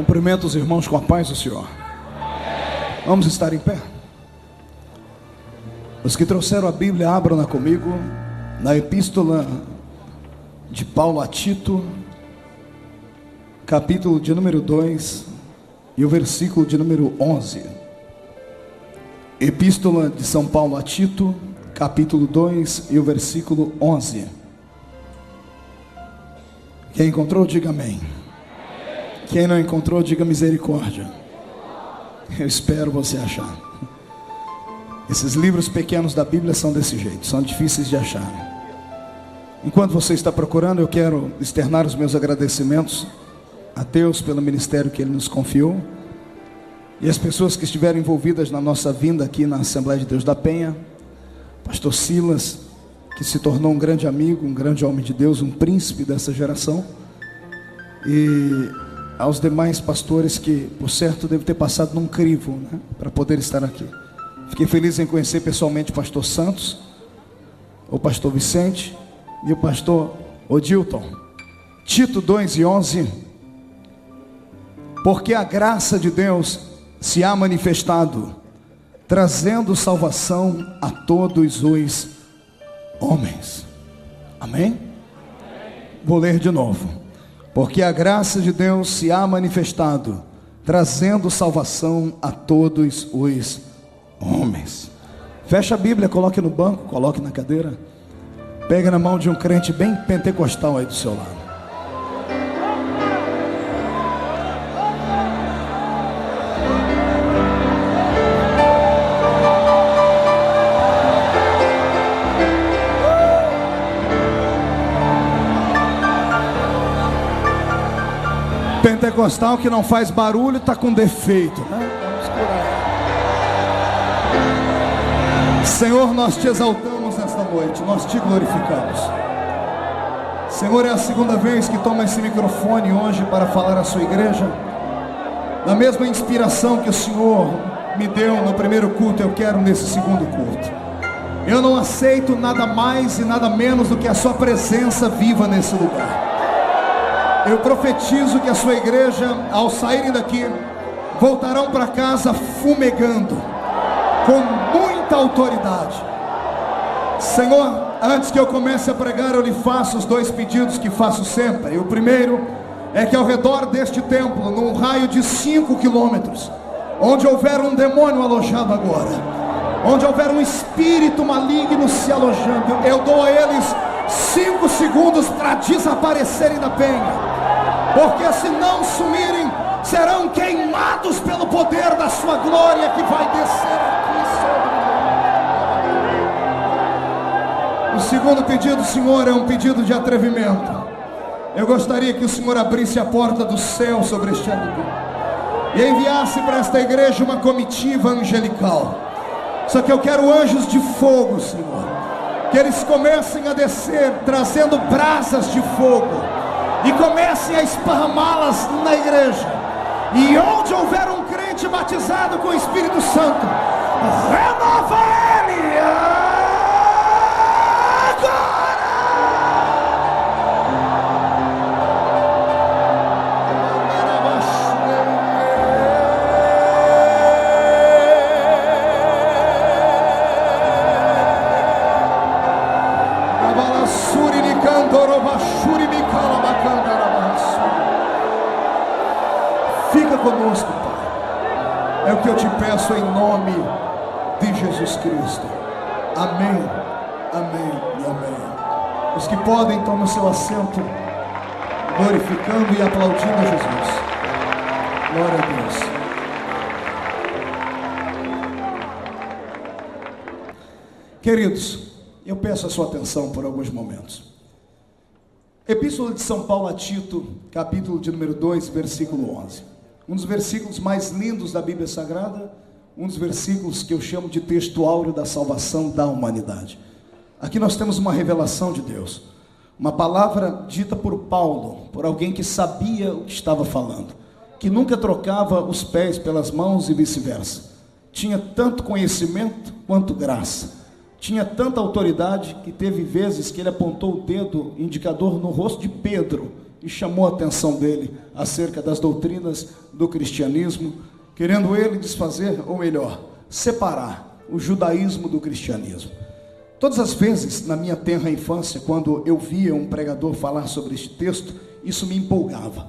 Cumprimento os irmãos com a paz do Senhor. Vamos estar em pé. Os que trouxeram a Bíblia, abram-na comigo na epístola de Paulo a Tito, capítulo de número 2 e o versículo de número 11. Epístola de São Paulo a Tito, capítulo 2 e o versículo 11. Quem encontrou, diga amém. Quem não encontrou, diga misericórdia. Eu espero você achar. Esses livros pequenos da Bíblia são desse jeito, são difíceis de achar. Enquanto você está procurando, eu quero externar os meus agradecimentos a Deus pelo ministério que Ele nos confiou, e as pessoas que estiveram envolvidas na nossa vinda aqui na Assembleia de Deus da Penha. Pastor Silas, que se tornou um grande amigo, um grande homem de Deus, um príncipe dessa geração, e aos demais pastores que, por certo, devem ter passado num crivo, né, para poder estar aqui. Fiquei feliz em conhecer pessoalmente o pastor Santos, o pastor Vicente e o pastor Odilton. Tito 2 e 11. Porque a graça de Deus se há manifestado, trazendo salvação a todos os homens. Amém? Vou ler de novo. Porque a graça de Deus se há manifestado, trazendo salvação a todos os homens. Fecha a Bíblia, coloque no banco, coloque na cadeira. Pega na mão de um crente bem pentecostal aí do seu lado. Pentecostal que não faz barulho está com defeito, né? Vamos curar. Senhor, nós te exaltamos nesta noite, nós te glorificamos. Senhor, é a segunda vez que toma esse microfone hoje para falar à sua igreja. Na mesma inspiração que o Senhor me deu no primeiro culto, eu quero nesse segundo culto. Eu não aceito nada mais e nada menos do que a sua presença viva nesse lugar. Eu profetizo que a sua igreja, ao saírem daqui, voltarão para casa fumegando, com muita autoridade. Senhor, antes que eu comece a pregar, eu lhe faço os dois pedidos que faço sempre. E o primeiro é que ao redor deste templo, num raio de 5 quilômetros, onde houver um demônio alojado agora, onde houver um espírito maligno se alojando, eu dou a eles 5 segundos para desaparecerem da penha. Porque se não sumirem, serão queimados pelo poder da sua glória que vai descer aqui sobre nós. O segundo pedido, Senhor, é um pedido de atrevimento. Eu gostaria que o Senhor abrisse a porta do céu sobre este altar e enviasse para esta igreja uma comitiva angelical. Só que eu quero anjos de fogo, Senhor, que eles comecem a descer trazendo brasas de fogo e comecem a esparramá-las na igreja. E onde houver um crente batizado com o Espírito Santo, renova ele agora. Fica conosco, Pai. É o que eu te peço em nome de Jesus Cristo. Amém, amém e amém. Os que podem, tomem o seu assento, glorificando e aplaudindo a Jesus. Glória a Deus. Queridos, eu peço a sua atenção por alguns momentos. Epístola de São Paulo a Tito, capítulo de número 2, versículo 11. Um dos versículos mais lindos da Bíblia Sagrada, um dos versículos que eu chamo de texto áureo da salvação da humanidade. Aqui nós temos uma revelação de Deus, uma palavra dita por Paulo, por alguém que sabia o que estava falando, que nunca trocava os pés pelas mãos e vice-versa. Tinha tanto conhecimento quanto graça. Tinha tanta autoridade que teve vezes que ele apontou o dedo indicador no rosto de Pedro e chamou a atenção dele acerca das doutrinas do cristianismo, querendo ele desfazer, ou melhor, separar o judaísmo do cristianismo. Todas as vezes na minha tenra infância, quando eu via um pregador falar sobre este texto, isso me empolgava.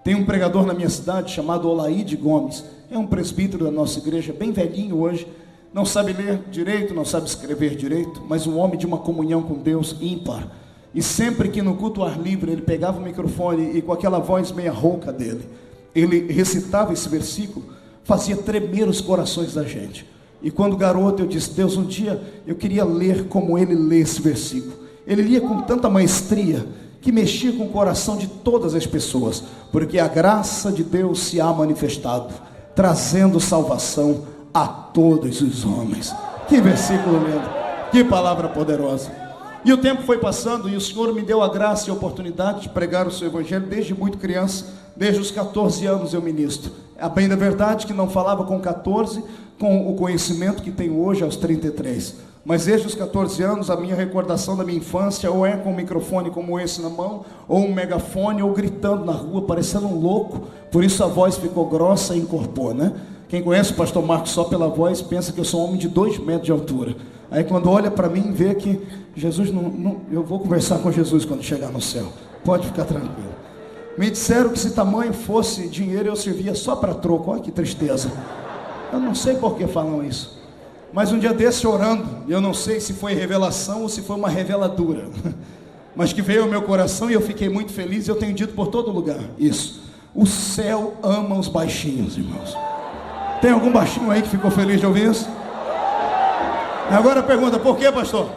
Tem um pregador na minha cidade chamado Olaide Gomes, é um presbítero da nossa igreja, bem velhinho hoje, não sabe ler direito, não sabe escrever direito, mas um homem de uma comunhão com Deus ímpar. E sempre que no culto ao ar livre ele pegava o microfone e com aquela voz meia rouca dele, ele recitava esse versículo, fazia tremer os corações da gente. E quando garoto eu disse: Deus, um dia eu queria ler como ele lê esse versículo. Ele lia com tanta maestria que mexia com o coração de todas as pessoas, porque a graça de Deus se há manifestado, trazendo salvação a todos os homens. Que versículo lindo, que palavra poderosa. E o tempo foi passando e o Senhor me deu a graça e a oportunidade de pregar o seu evangelho desde muito criança. Desde os 14 anos eu ministro. A bem da verdade que não falava com 14 com o conhecimento que tenho hoje aos 33, mas desde os 14 anos a minha recordação da minha infância ou é com um microfone como esse na mão, ou um megafone, ou gritando na rua parecendo um louco. Por isso a voz ficou grossa e encorpou, né? Quem conhece o pastor Marcos só pela voz pensa que eu sou um homem de 2 metros de altura. Aí quando olha para mim vê que Jesus eu vou conversar com Jesus quando chegar no céu, pode ficar tranquilo. Me disseram que se tamanho fosse dinheiro eu servia só para troco. Olha que tristeza. Eu não sei por que falam isso, mas um dia desse orando, eu não sei se foi revelação ou se foi uma reveladura, mas que veio ao meu coração e eu fiquei muito feliz. Eu tenho dito por todo lugar isso: o céu ama os baixinhos, irmãos. Tem algum baixinho aí que ficou feliz de ouvir isso? Agora pergunta: por que, pastor?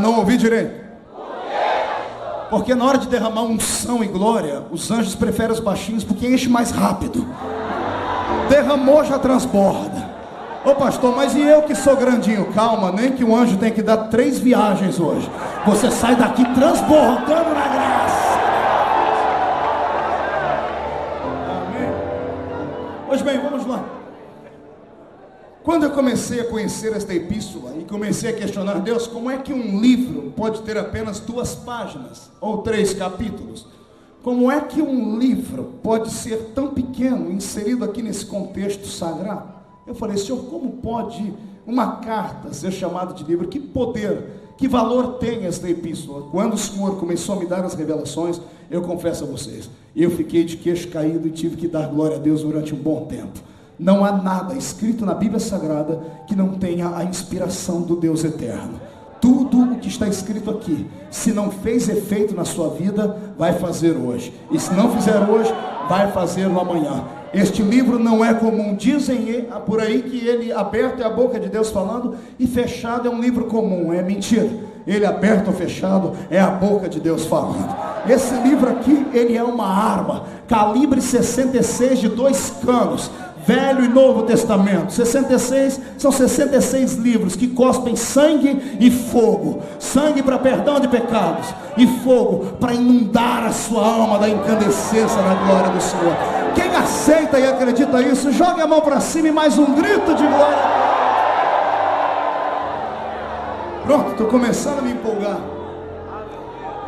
Não ouvi direito. Porque na hora de derramar unção e glória, os anjos preferem os baixinhos, porque enche mais rápido. Derramou, já transborda. Ô pastor, mas e eu que sou grandinho? Calma, nem que o anjo tem que dar 3 viagens hoje. Você sai daqui transbordando na graça. Amém. Pois bem, vamos lá. Quando eu comecei a conhecer esta epístola e comecei a questionar: Deus, como é que um livro pode ter apenas 2 páginas ou 3 capítulos? Como é que um livro pode ser tão pequeno, inserido aqui nesse contexto sagrado? Eu falei: Senhor, como pode uma carta ser chamada de livro? Que poder, que valor tem esta epístola? Quando o Senhor começou a me dar as revelações, eu confesso a vocês, eu fiquei de queixo caído e tive que dar glória a Deus durante um bom tempo. Não há nada escrito na Bíblia Sagrada que não tenha a inspiração do Deus eterno. Tudo o que está escrito aqui, se não fez efeito na sua vida, vai fazer hoje. E se não fizer hoje, vai fazer no amanhã. Este livro não é comum. Dizem por aí que ele aberto é a boca de Deus falando e fechado é um livro comum. É mentira. Ele aberto ou fechado é a boca de Deus falando. Esse livro aqui, ele é uma arma, calibre 66 de 2 canos. Velho e Novo Testamento, 66, são 66 livros que cospem sangue e fogo. Sangue para perdão de pecados e fogo para inundar a sua alma da incandescência na glória do Senhor. Quem aceita e acredita nisso, jogue a mão para cima e mais um grito de glória. Pronto, estou começando a me empolgar.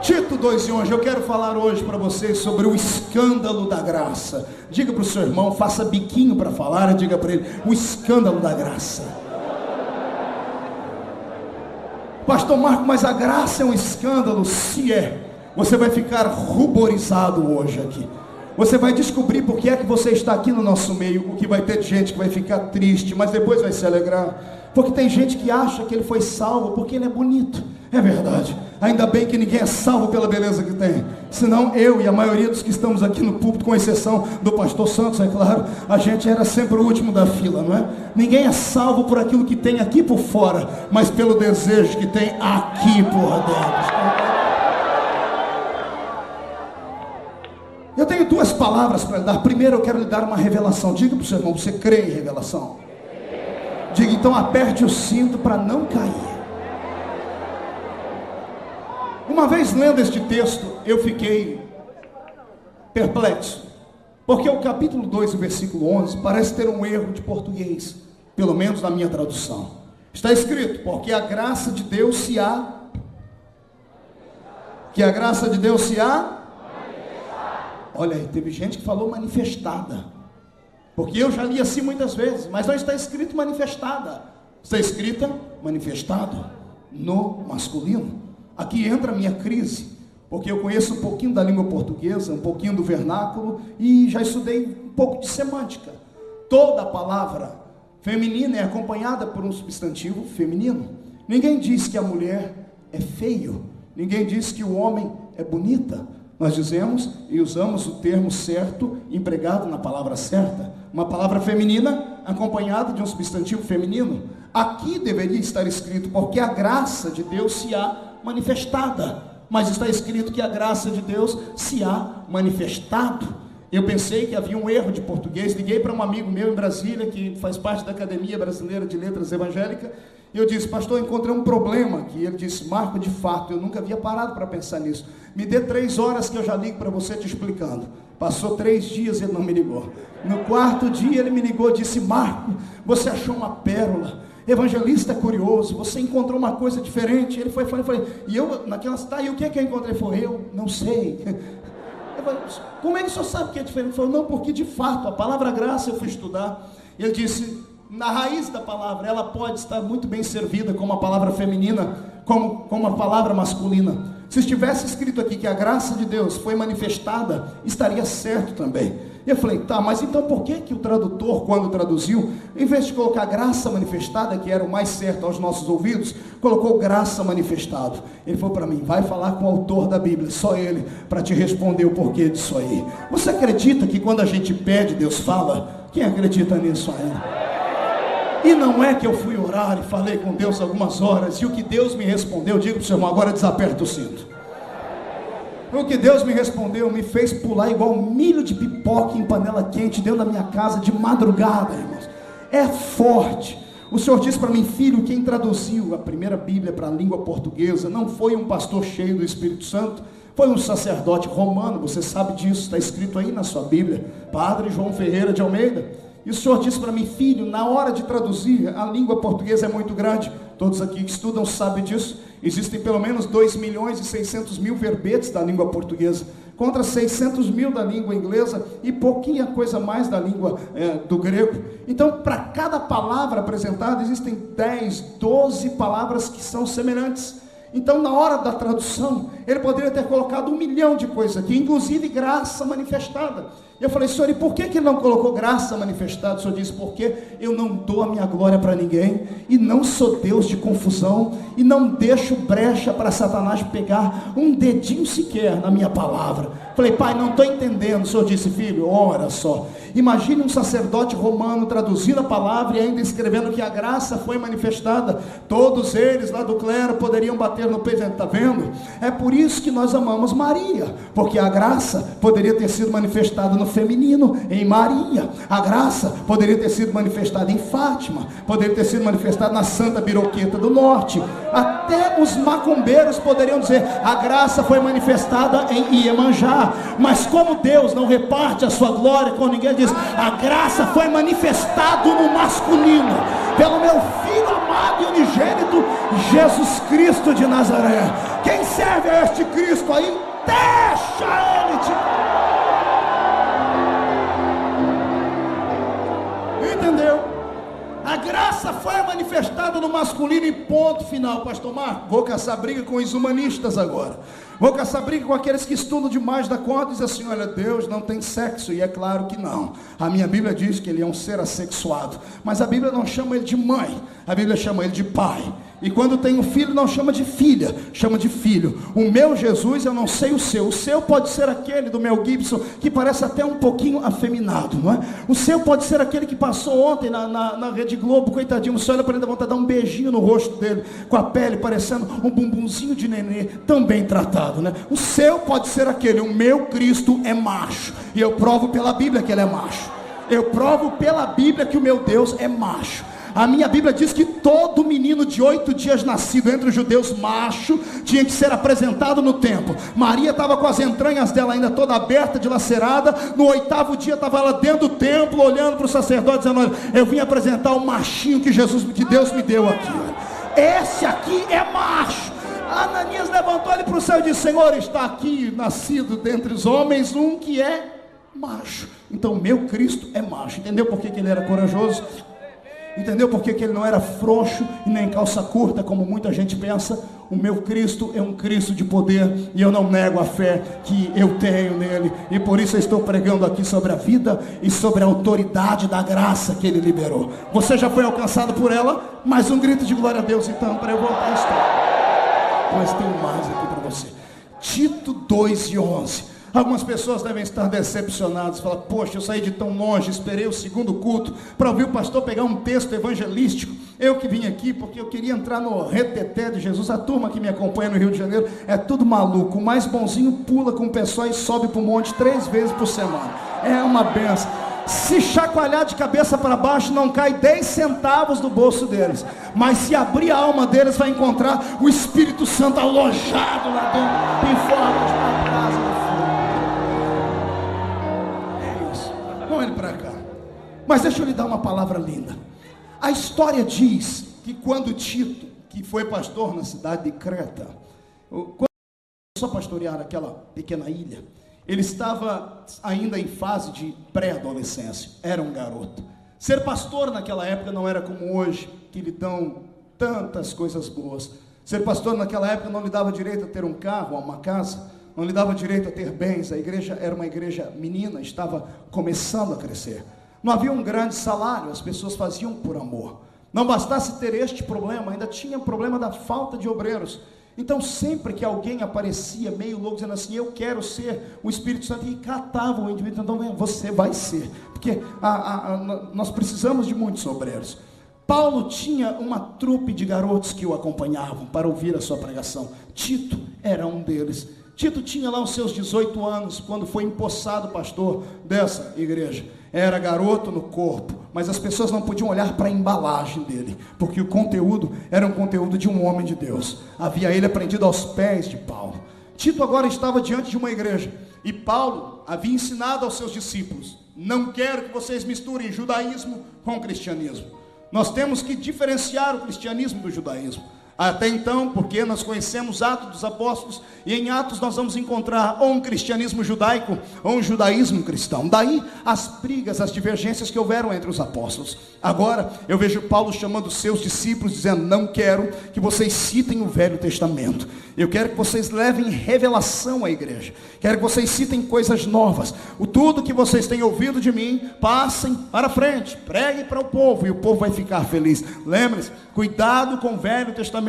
Tito 2:11, eu quero falar hoje para vocês sobre o escândalo da graça. Diga para o seu irmão, faça biquinho para falar e diga para ele: o escândalo da graça. Pastor Marco, mas a graça é um escândalo? Se é, você vai ficar ruborizado hoje aqui. Você vai descobrir por que é que você está aqui no nosso meio. O que vai ter gente que vai ficar triste, mas depois vai se alegrar. Porque tem gente que acha que ele foi salvo porque ele é bonito. É verdade. Ainda bem que ninguém é salvo pela beleza que tem. Senão eu e a maioria dos que estamos aqui no púlpito, com exceção do pastor Santos, é claro, a gente era sempre o último da fila, não é? Ninguém é salvo por aquilo que tem aqui por fora, mas pelo desejo que tem aqui por dentro. Eu tenho 2 palavras para lhe dar. Primeiro eu quero lhe dar uma revelação. Diga para o seu irmão: você crê em revelação? Diga então, aperte o cinto para não cair. Uma vez lendo este texto, eu fiquei perplexo, porque o capítulo 2, o versículo 11, parece ter um erro de português, pelo menos na minha tradução. Está escrito: porque a graça de Deus se há... Que a graça de Deus se há... Olha aí, teve gente que falou manifestada, porque eu já li assim muitas vezes, mas não está escrito manifestada, está escrita manifestado no masculino. Aqui entra a minha crise, porque eu conheço um pouquinho da língua portuguesa, um pouquinho do vernáculo, e já estudei um pouco de semântica. Toda palavra feminina é acompanhada por um substantivo feminino. Ninguém diz que a mulher é feio, ninguém diz que o homem é bonita. Nós dizemos e usamos o termo certo, empregado na palavra certa. Uma palavra feminina acompanhada de um substantivo feminino. Aqui deveria estar escrito, porque a graça de Deus se há manifestada. Mas está escrito que a graça de Deus se há manifestado. Eu pensei que havia um erro de português. Liguei para um amigo meu em Brasília, que faz parte da Academia Brasileira de Letras Evangélicas. E eu disse: pastor, encontrei um problema aqui. Ele disse: Marco, de fato, eu nunca havia parado para pensar nisso. Me dê 3 horas que eu já ligo para você te explicando. Passou 3 dias e ele não me ligou. No 4º dia ele me ligou e disse: Marco, você achou uma pérola. Evangelista é curioso, você encontrou uma coisa diferente. Ele foi, falei, e eu naquela cidade, e o que é que eu encontrei? Foi, eu não sei. Eu falei, como é que o senhor sabe que é diferente? Ele falou, não, porque de fato, a palavra graça eu fui estudar. Ele disse, na raiz da palavra, ela pode estar muito bem servida como a palavra feminina, como a palavra masculina. Se estivesse escrito aqui que a graça de Deus foi manifestada, estaria certo também. Eu falei, tá, mas então por que o tradutor, quando traduziu, em vez de colocar graça manifestada, que era o mais certo aos nossos ouvidos, colocou graça manifestado? Ele falou para mim, vai falar com o autor da Bíblia, só ele, para te responder o porquê disso aí. Você acredita que quando a gente pede, Deus fala? Quem acredita nisso ainda? E não é que eu fui orar e falei com Deus algumas horas, e o que Deus me respondeu, digo para o seu irmão, agora desaperta o cinto. O que Deus me respondeu me fez pular igual milho de pipoca em panela quente dentro da minha casa de madrugada, irmãos. É forte. O Senhor disse para mim, filho, quem traduziu a primeira Bíblia para a língua portuguesa não foi um pastor cheio do Espírito Santo, foi um sacerdote romano, você sabe disso, está escrito aí na sua Bíblia, Padre João Ferreira de Almeida. E o Senhor disse para mim, filho, na hora de traduzir, a língua portuguesa é muito grande, todos aqui que estudam sabem disso, existem pelo menos 2.600.000 verbetes da língua portuguesa, contra 600.000 da língua inglesa e pouquinha coisa mais da língua do grego. Então, para cada palavra apresentada, existem 10, 12 palavras que são semelhantes. Então, na hora da tradução, ele poderia ter colocado 1 milhão de coisas aqui, inclusive graça manifestada. Eu falei, Senhor, e por que ele não colocou graça manifestada? O Senhor disse, porque eu não dou a minha glória para ninguém, e não sou Deus de confusão, e não deixo brecha para Satanás pegar um dedinho sequer na minha palavra. Falei, pai, não estou entendendo. O Senhor disse, filho, ora só, imagine um sacerdote romano traduzindo a palavra e ainda escrevendo que a graça foi manifestada. Todos eles lá do clero poderiam bater no peito, está vendo? É por isso que nós amamos Maria, porque a graça poderia ter sido manifestada no feminino, em Maria. A graça poderia ter sido manifestada em Fátima, poderia ter sido manifestada na Santa Biroqueta do Norte. Até os macumbeiros poderiam dizer, a graça foi manifestada em Iemanjá. Mas como Deus não reparte a sua glória com ninguém, diz, a graça foi manifestada no masculino, pelo meu Filho amado e unigênito, Jesus Cristo de Nazaré. Quem serve a este Cristo aí, deixa ele te... Entendeu? A graça foi manifestada no masculino e ponto final. Pastor Marco, vou caçar briga com os humanistas agora. Vou caçar briga com aqueles que estudam demais da conta e dizem assim, olha, Deus não tem sexo, e é claro que não. A minha Bíblia diz que ele é um ser assexuado, mas a Bíblia não chama ele de mãe, a Bíblia chama ele de pai. E quando tem um filho, não chama de filha, chama de filho. O meu Jesus, eu não sei o seu pode ser aquele do Mel Gibson, que parece até um pouquinho afeminado, não é? O seu pode ser aquele que passou ontem na Rede Globo, coitadinho, você olha para ele, dá vontade de dar um beijinho no rosto dele, com a pele parecendo um bumbumzinho de nenê, tão bem tratado, né? O seu pode ser aquele, o meu Cristo é macho, e eu provo pela Bíblia que ele é macho. Eu provo pela Bíblia que o meu Deus é macho. A minha Bíblia diz que todo menino de 8 dias nascido entre os judeus macho tinha que ser apresentado no templo. Maria estava com as entranhas dela ainda toda aberta, dilacerada. No 8º dia estava ela dentro do templo, olhando para o sacerdote, dizendo, olha, eu vim apresentar o machinho que Deus me deu aqui. Esse aqui é macho. Ananias levantou ele para o céu e disse: Senhor, está aqui nascido dentre os homens um que é macho. Então meu Cristo é macho. Entendeu por que ele era corajoso? Entendeu por que ele não era frouxo e nem calça curta, como muita gente pensa? O meu Cristo é um Cristo de poder, e eu não nego a fé que eu tenho nele, e por isso eu estou pregando aqui sobre a vida e sobre a autoridade da graça que ele liberou. Você já foi alcançado por ela? Mais um grito de glória a Deus então, para eu voltar a história. Mas tem mais aqui para você. Tito 2:11. Algumas pessoas devem estar decepcionadas, falar: poxa, eu saí de tão longe, esperei o segundo culto para ouvir o pastor pegar um texto evangelístico. Eu que vim aqui porque eu queria entrar no reteté de Jesus. A turma que me acompanha no Rio de Janeiro é tudo maluco. O mais bonzinho pula com o pessoal e sobe para o monte 3 vezes por semana. É uma benção. Se chacoalhar de cabeça para baixo, não cai 10 centavos do bolso deles. Mas se abrir a alma deles, vai encontrar o Espírito Santo alojado lá dentro, em forma de uma casa de fogo. É isso. Vamos ele para cá. Mas deixa eu lhe dar uma palavra linda. A história diz que quando Tito, que foi pastor na cidade de Creta, quando começou a pastorear aquela pequena ilha, ele estava ainda em fase de pré-adolescência, era um garoto. Ser pastor naquela época não era como hoje, que lhe dão tantas coisas boas. Ser pastor naquela época não lhe dava direito a ter um carro, a uma casa, não lhe dava direito a ter bens. A igreja era uma igreja menina, estava começando a crescer. Não havia um grande salário, as pessoas faziam por amor. Não bastasse ter este problema, ainda tinha o problema da falta de obreiros. Então sempre que alguém aparecia meio louco, dizendo assim: eu quero ser, o Espírito Santo, e catava o indivíduo. Então você vai ser, porque nós precisamos de muitos obreiros. Paulo tinha uma trupe de garotos que o acompanhavam para ouvir a sua pregação. Tito era um deles. Tito tinha lá os seus 18 anos, quando foi empossado pastor dessa igreja. Era garoto no corpo, mas as pessoas não podiam olhar para a embalagem dele, porque o conteúdo era um conteúdo de um homem de Deus. Havia ele aprendido aos pés de Paulo. Tito agora estava diante de uma igreja, e Paulo havia ensinado aos seus discípulos: não quero que vocês misturem judaísmo com cristianismo. Nós temos que diferenciar o cristianismo do judaísmo. Até então, porque nós conhecemos Atos dos Apóstolos, e em Atos nós vamos encontrar ou um cristianismo judaico ou um judaísmo cristão. Daí as brigas, as divergências que houveram entre os apóstolos. Agora eu vejo Paulo chamando seus discípulos, dizendo: não quero que vocês citem o Velho Testamento, eu quero que vocês levem revelação à igreja, quero que vocês citem coisas novas. Tudo que vocês têm ouvido de mim, passem para frente, preguem para o povo, e o povo vai ficar feliz. Lembre-se, cuidado com o Velho Testamento.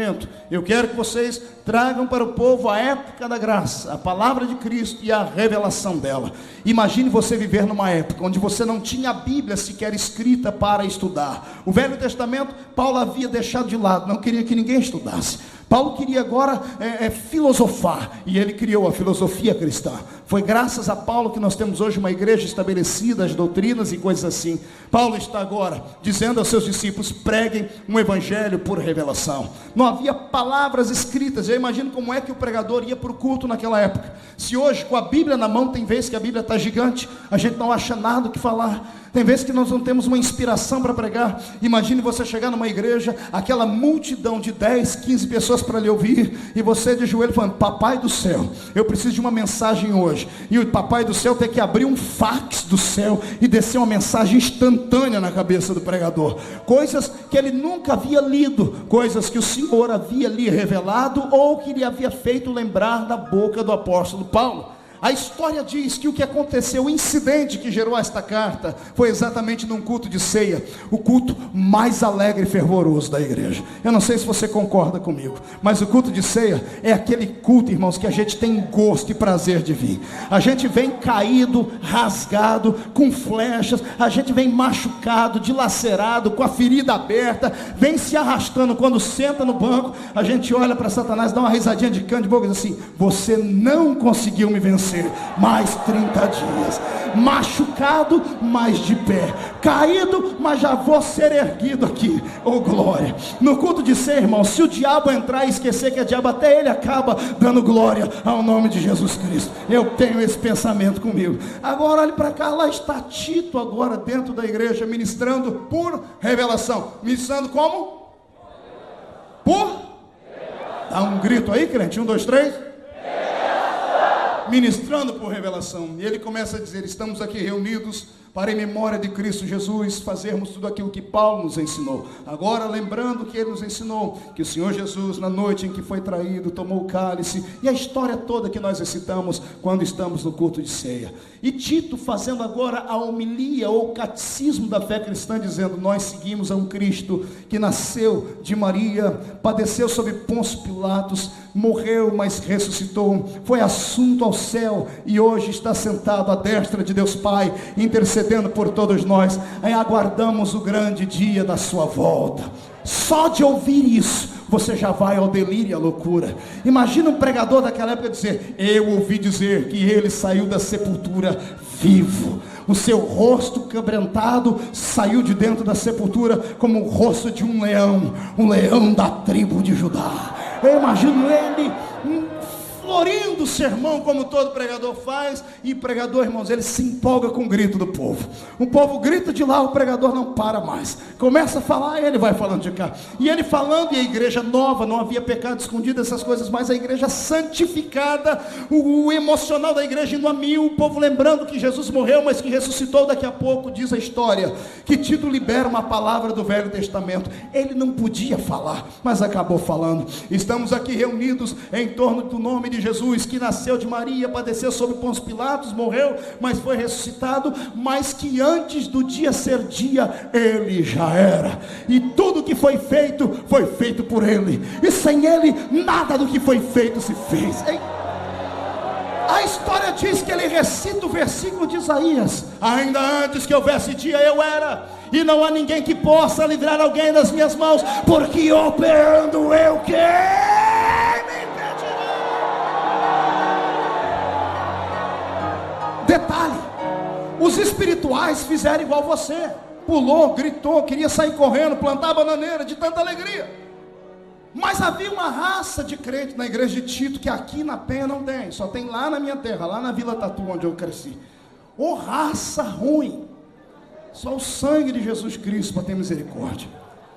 Eu quero que vocês tragam para o povo a época da graça, a palavra de Cristo e a revelação dela. Imagine você viver numa época onde você não tinha a Bíblia sequer escrita para estudar. O Velho Testamento Paulo havia deixado de lado, não queria que ninguém estudasse. Paulo queria agora filosofar, e ele criou a filosofia cristã. Foi graças a Paulo que nós temos hoje uma igreja estabelecida, as doutrinas e coisas assim. Paulo está agora dizendo aos seus discípulos: preguem um evangelho por revelação. Não havia palavras escritas. Eu imagino como é que o pregador ia para o culto naquela época. Se hoje, com a Bíblia na mão, tem vezes que a Bíblia está gigante, a gente não acha nada o que falar. Tem vezes que nós não temos uma inspiração para pregar. Imagine você chegar numa igreja, aquela multidão de 10, 15 pessoas para lhe ouvir, e você de joelho falando: papai do céu, eu preciso de uma mensagem hoje. E o papai do céu tem que abrir um fax do céu e descer uma mensagem instantânea na cabeça do pregador. Coisas que ele nunca havia lido, coisas que o Senhor havia lhe revelado, ou que lhe havia feito lembrar da boca do apóstolo Paulo. A história diz que o que aconteceu, o incidente que gerou esta carta, foi exatamente num culto de ceia, o culto mais alegre e fervoroso da igreja. Eu não sei se você concorda comigo, mas o culto de ceia é aquele culto, irmãos, que a gente tem gosto e prazer de vir. A gente vem caído, rasgado, com flechas, a gente vem machucado, dilacerado, com a ferida aberta, vem se arrastando. Quando senta no banco, a gente olha para Satanás, dá uma risadinha de canto de boca e diz assim: você não conseguiu me vencer. Mais 30 dias, machucado, mas de pé, caído, mas já vou ser erguido aqui. Oh glória! No culto de ceia, irmão, se o diabo entrar e esquecer que é diabo, até ele acaba dando glória ao nome de Jesus Cristo. Eu tenho esse pensamento comigo. Agora olhe para cá, lá está Tito agora dentro da igreja, ministrando por revelação. Ministrando como? Por? Dá um grito aí, crente. 1, 2, 3. Ministrando por revelação. E ele começa a dizer: estamos aqui reunidos para, em memória de Cristo Jesus, fazermos tudo aquilo que Paulo nos ensinou. Agora, lembrando que ele nos ensinou, que o Senhor Jesus, na noite em que foi traído, tomou o cálice, e a história toda que nós recitamos quando estamos no culto de ceia. E Tito fazendo agora a homilia ou catecismo da fé cristã, dizendo: nós seguimos a um Cristo que nasceu de Maria, padeceu sob Pôncio Pilatos, morreu, mas ressuscitou, foi assunto ao céu e hoje está sentado à destra de Deus Pai, intercedendo por todos nós. Aí aguardamos o grande dia da sua volta. Só de ouvir isso, você já vai ao delírio e à loucura. Imagina um pregador daquela época dizer: eu ouvi dizer que ele saiu da sepultura vivo. O seu rosto quebrantado saiu de dentro da sepultura como o rosto de um leão da tribo de Judá. Eu imagino ele florindo o sermão, como todo pregador faz. E pregador, irmãos, ele se empolga com o grito do povo. O povo grita de lá, o pregador não para mais. Começa a falar, ele vai falando de cá. E ele falando, e a igreja nova, não havia pecado escondido, essas coisas, mas a igreja santificada, o emocional da igreja indo a mil, o povo lembrando que Jesus morreu, mas que ressuscitou daqui a pouco. Diz a história que Tito libera uma palavra do Velho Testamento. Ele não podia falar, mas acabou falando. Estamos aqui reunidos em torno do nome de Jesus, que nasceu de Maria, padeceu sob Pôncio Pilatos, morreu, mas foi ressuscitado, mas que antes do dia ser dia, ele já era, e tudo que foi feito por ele, e sem ele, nada do que foi feito se fez. A história diz que ele recita o versículo de Isaías: ainda antes que houvesse dia eu era, e não há ninguém que possa livrar alguém das minhas mãos, porque operando eu quem me impedirá. Detalhe: os espirituais fizeram igual você, pulou, gritou, queria sair correndo, plantar a bananeira de tanta alegria. Mas havia uma raça de crente na igreja de Tito que aqui na Penha não tem, só tem lá na minha terra, lá na Vila Tatu, onde eu cresci. Ô raça ruim, só o sangue de Jesus Cristo para ter misericórdia.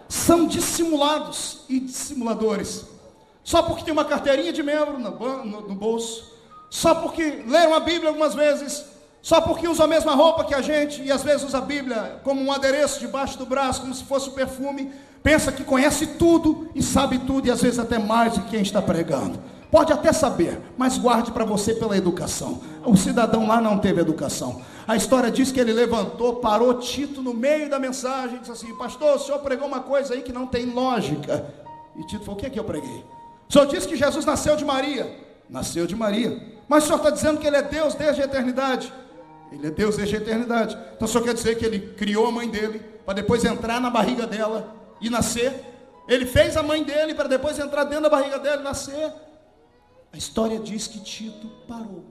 São dissimulados e dissimuladores, só porque tem uma carteirinha de membro no bolso, só porque leram a Bíblia algumas vezes, só porque usa a mesma roupa que a gente, e às vezes usa a Bíblia como um adereço debaixo do braço, como se fosse um perfume. Pensa que conhece tudo e sabe tudo, e às vezes até mais do que quem está pregando. Pode até saber, mas guarde para você pela educação. O cidadão lá não teve educação. A história diz que ele levantou, parou Tito no meio da mensagem e disse assim: pastor, o senhor pregou uma coisa aí que não tem lógica. E Tito falou: o que é que eu preguei? O senhor disse que Jesus nasceu de Maria. Nasceu de Maria. Mas o senhor está dizendo que ele é Deus desde a eternidade. Ele é Deus desde a eternidade. Então o senhor quer dizer que ele criou a mãe dele para depois entrar na barriga dela e nascer? Ele fez a mãe dele para depois entrar dentro da barriga dela e nascer? A história diz que Tito parou.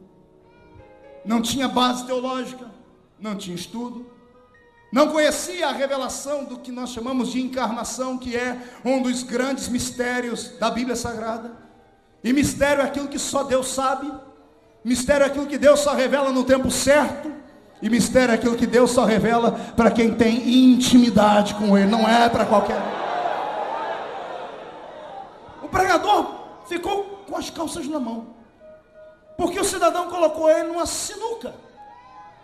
Não tinha base teológica, não tinha estudo, não conhecia a revelação do que nós chamamos de encarnação, que é um dos grandes mistérios da Bíblia Sagrada. E mistério é aquilo que só Deus sabe. Mistério é aquilo que Deus só revela no tempo certo. E mistério é aquilo que Deus só revela para quem tem intimidade com Ele, não é para qualquer um. O pregador ficou com as calças na mão, porque o cidadão colocou ele numa sinuca.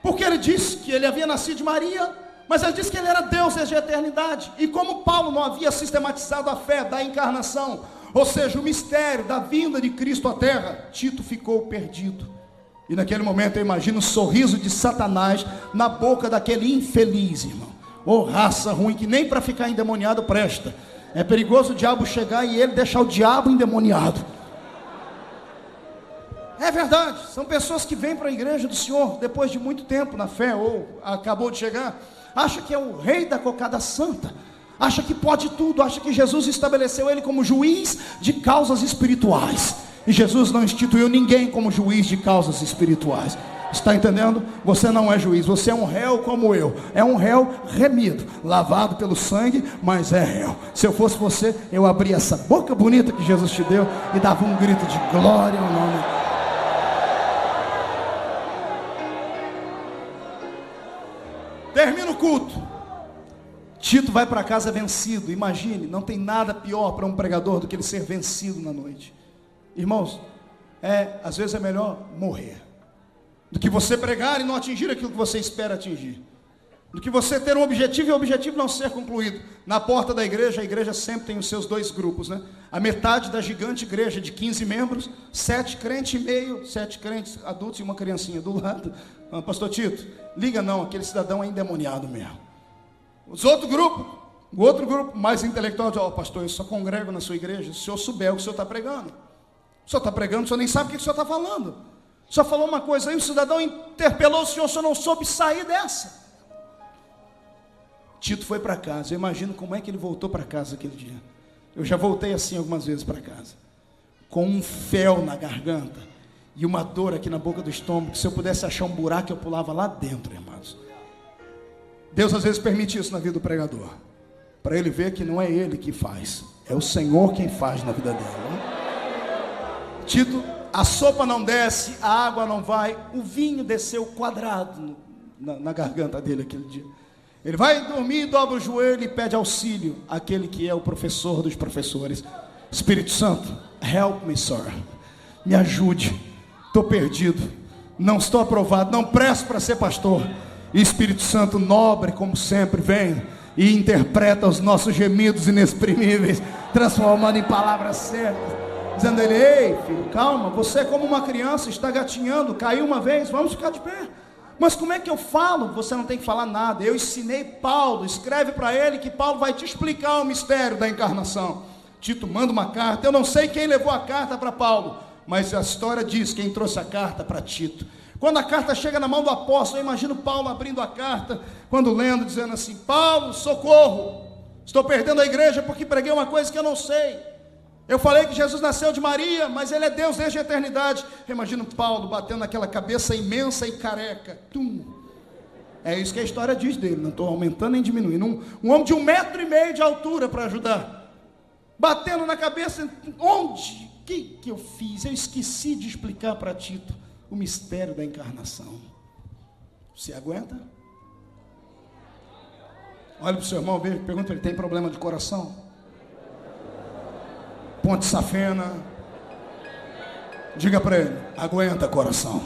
Porque ele disse que ele havia nascido de Maria, mas ele disse que ele era Deus desde a eternidade. E como Paulo não havia sistematizado a fé da encarnação, ou seja, o mistério da vinda de Cristo à terra, Tito ficou perdido. E naquele momento eu imagino o sorriso de Satanás na boca daquele infeliz, irmão. Ô raça ruim, que nem para ficar endemoniado presta. É perigoso o diabo chegar e ele deixar o diabo endemoniado. É verdade, são pessoas que vêm para a igreja do Senhor depois de muito tempo na fé, ou acabou de chegar, acha que é o rei da cocada santa, acha que pode tudo, acha que Jesus estabeleceu ele como juiz de causas espirituais. E Jesus não instituiu ninguém como juiz de causas espirituais. Está entendendo? Você não é juiz, você é um réu como eu. É um réu remido, lavado pelo sangue, mas é réu. Se eu fosse você, eu abria essa boca bonita que Jesus te deu e dava um grito de glória ao nome. Termina o culto. Tito vai para casa vencido. Imagine, não tem nada pior para um pregador do que ele ser vencido na noite. Irmãos, às vezes é melhor morrer do que você pregar e não atingir aquilo que você espera atingir, do que você ter um objetivo e o objetivo não ser concluído. Na porta da igreja, a igreja sempre tem os seus dois grupos, né? A metade da gigante igreja de 15 membros, 7 crentes e meio, 7 crentes adultos e uma criancinha do lado. Pastor Tito, liga não, aquele cidadão é endemoniado mesmo. O outro grupo mais intelectual diz: pastor, eu só congrego na sua igreja se o senhor souber o que o senhor está pregando. O senhor está pregando, o senhor nem sabe o que o senhor está falando. O senhor falou uma coisa aí, o cidadão interpelou o senhor não soube sair dessa. Tito foi para casa. Eu imagino como é que ele voltou para casa aquele dia. Eu já voltei assim algumas vezes para casa, com um fel na garganta e uma dor aqui na boca do estômago, que se eu pudesse achar um buraco eu pulava lá dentro, irmãos. Deus às vezes permite isso na vida do pregador, para ele ver que não é ele que faz, é o Senhor quem faz na vida dele, né? Tito, a sopa não desce, a água não vai, o vinho desceu quadrado na garganta dele aquele dia. Ele vai dormir, dobra o joelho e pede auxílio àquele que é o professor dos professores. Espírito Santo, help me, sir. Me ajude. Estou perdido. Não estou aprovado. Não presto para ser pastor. E Espírito Santo, nobre como sempre, vem e interpreta os nossos gemidos inexprimíveis, transformando em palavras certas. Dizendo a ele: ei, filho, calma. Você é como uma criança, está gatinhando. Caiu uma vez, vamos ficar de pé. Mas como é que eu falo? Você não tem que falar nada. Eu ensinei Paulo, escreve para ele que Paulo vai te explicar o mistério da encarnação. Tito manda uma carta. Eu não sei quem levou a carta para Paulo, mas a história diz quem trouxe a carta para Tito. Quando a carta chega na mão do apóstolo, eu imagino Paulo abrindo a carta, quando lendo, dizendo assim: Paulo, socorro, estou perdendo a igreja porque preguei uma coisa que eu não sei. Eu falei que Jesus nasceu de Maria, mas Ele é Deus desde a eternidade. Eu imagino Paulo batendo naquela cabeça imensa e careca. Tum. É isso que a história diz dele, não estou aumentando nem diminuindo. Um homem de 1,5 metro de altura para ajudar. Batendo na cabeça. Onde? O que eu fiz? Eu esqueci de explicar para Tito o mistério da encarnação. Você aguenta? Olha para o seu irmão, pergunta para ele: tem problema de coração? Ponte Safena. Diga para ele: aguenta, coração.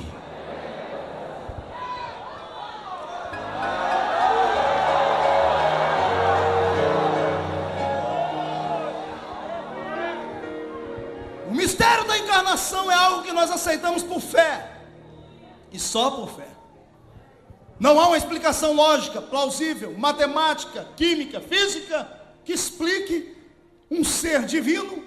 O mistério da encarnação é algo que nós aceitamos por fé, e só por fé. Não há uma explicação lógica, plausível, matemática, química, física que explique um ser divino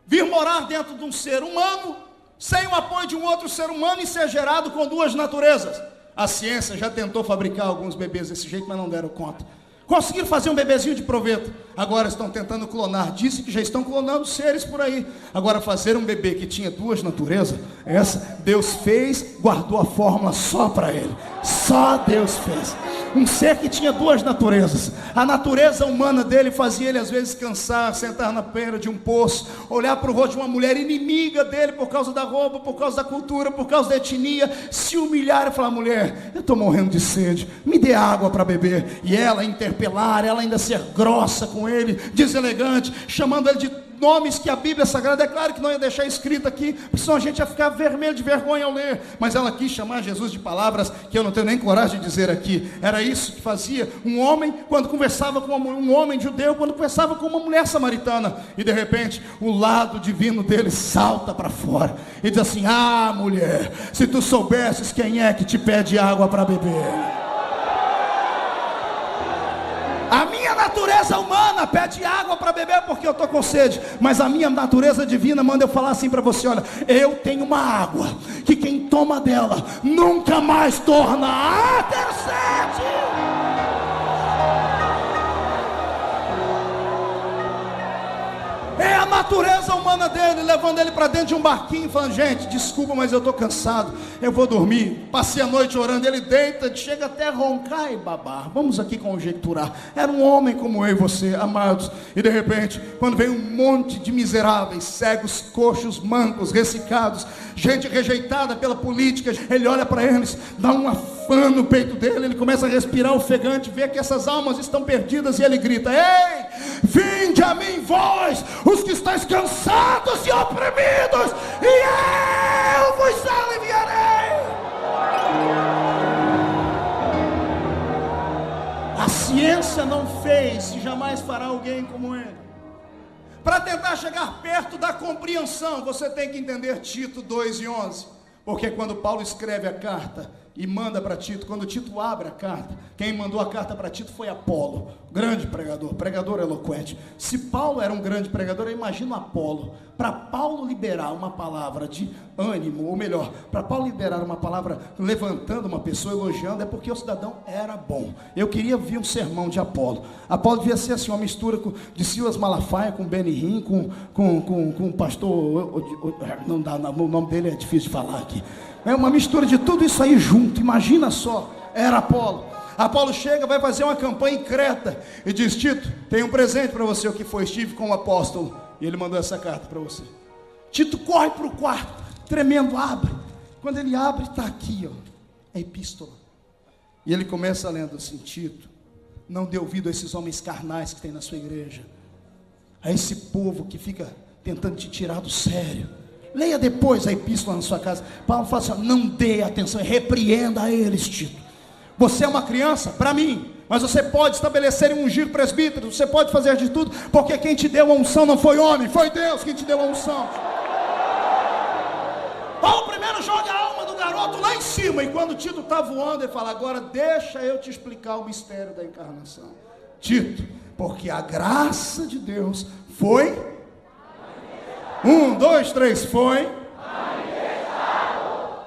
vir morar dentro de um ser humano, sem o apoio de um outro ser humano, e ser gerado com duas naturezas. A ciência já tentou fabricar alguns bebês desse jeito, mas não deram conta. Conseguiram fazer um bebezinho de proveito. Agora estão tentando clonar. Dizem que já estão clonando seres por aí. Agora fazer um bebê que tinha duas naturezas, essa Deus fez, guardou a fórmula só para ele. Só Deus fez. Um ser que tinha duas naturezas. A natureza humana dele fazia ele às vezes cansar, sentar na beira de um poço, olhar para o rosto de uma mulher inimiga dele por causa da roupa, por causa da cultura, por causa da etnia, se humilhar e falar: mulher, eu estou morrendo de sede, me dê água para beber. E ela interpelar, ela ainda ser grossa com ele, deselegante, chamando ele de nomes que a Bíblia Sagrada é claro que não ia deixar escrito aqui, porque senão a gente ia ficar vermelho de vergonha ao ler. Mas ela quis chamar Jesus de palavras que eu não tenho nem coragem de dizer aqui. Era isso que fazia um homem quando conversava com um homem judeu, quando conversava com uma mulher samaritana. E de repente o lado divino dele salta para fora e diz assim: ah, mulher, se tu soubesses quem é que te pede água para beber. A minha natureza humana pede água para beber porque eu estou com sede, mas a minha natureza divina manda eu falar assim para você: olha, eu tenho uma água que quem toma dela nunca mais torna a ter sede. É a natureza humana dele, levando ele para dentro de um barquinho, falando: gente, desculpa, mas eu estou cansado, eu vou dormir. Passei a noite orando, ele deita, chega até a roncar e babar. Vamos aqui conjecturar. Era um homem como eu e você, amados. E de repente, quando vem um monte de miseráveis, cegos, coxos, mancos, ressecados, gente rejeitada pela política, ele olha para eles, dá um afã no peito dele, ele começa a respirar ofegante, vê que essas almas estão perdidas e ele grita: ei, vinde a mim vós, os que estáis cansados e oprimidos, e eu vos aliviarei. A ciência não fez e jamais fará alguém como ele. Para tentar chegar perto da compreensão, você tem que entender Tito 2:11. Porque quando Paulo escreve a carta e manda para Tito, quando Tito abre a carta, quem mandou a carta para Tito foi Apolo, grande pregador eloquente. Se Paulo era um grande pregador, eu imagino Apolo. Para Paulo liberar uma palavra de ânimo, ou melhor, para Paulo liberar uma palavra levantando uma pessoa, elogiando, é porque o cidadão era bom. Eu queria ver um sermão de Apolo. Apolo devia ser assim, uma mistura de Silas Malafaia com Benihim, com o pastor, não dá, o nome dele é difícil de falar aqui. É uma mistura de tudo isso aí junto, imagina só, era Apolo. Apolo chega, vai fazer uma campanha em Creta e diz: Tito, tem um presente para você. O que foi? Estive com o apóstolo e ele mandou essa carta para você. Tito corre para o quarto, tremendo, abre. Quando ele abre, está aqui, ó, a epístola. E ele começa lendo assim: Tito, não dê ouvido a esses homens carnais que tem na sua igreja, a esse povo que fica tentando te tirar do sério. Leia depois a epístola na sua casa. Paulo fala assim: não dê atenção, repreenda a eles, Tito. Você é uma criança, para mim, mas você pode estabelecer e ungir presbíteros, você pode fazer de tudo, porque quem te deu a unção não foi homem, foi Deus quem te deu a unção. Paulo primeiro joga a alma do garoto lá em cima, e quando Tito está voando, ele fala: agora deixa eu te explicar o mistério da encarnação. Tito, porque a graça de Deus foi... 1, 2, 3, foi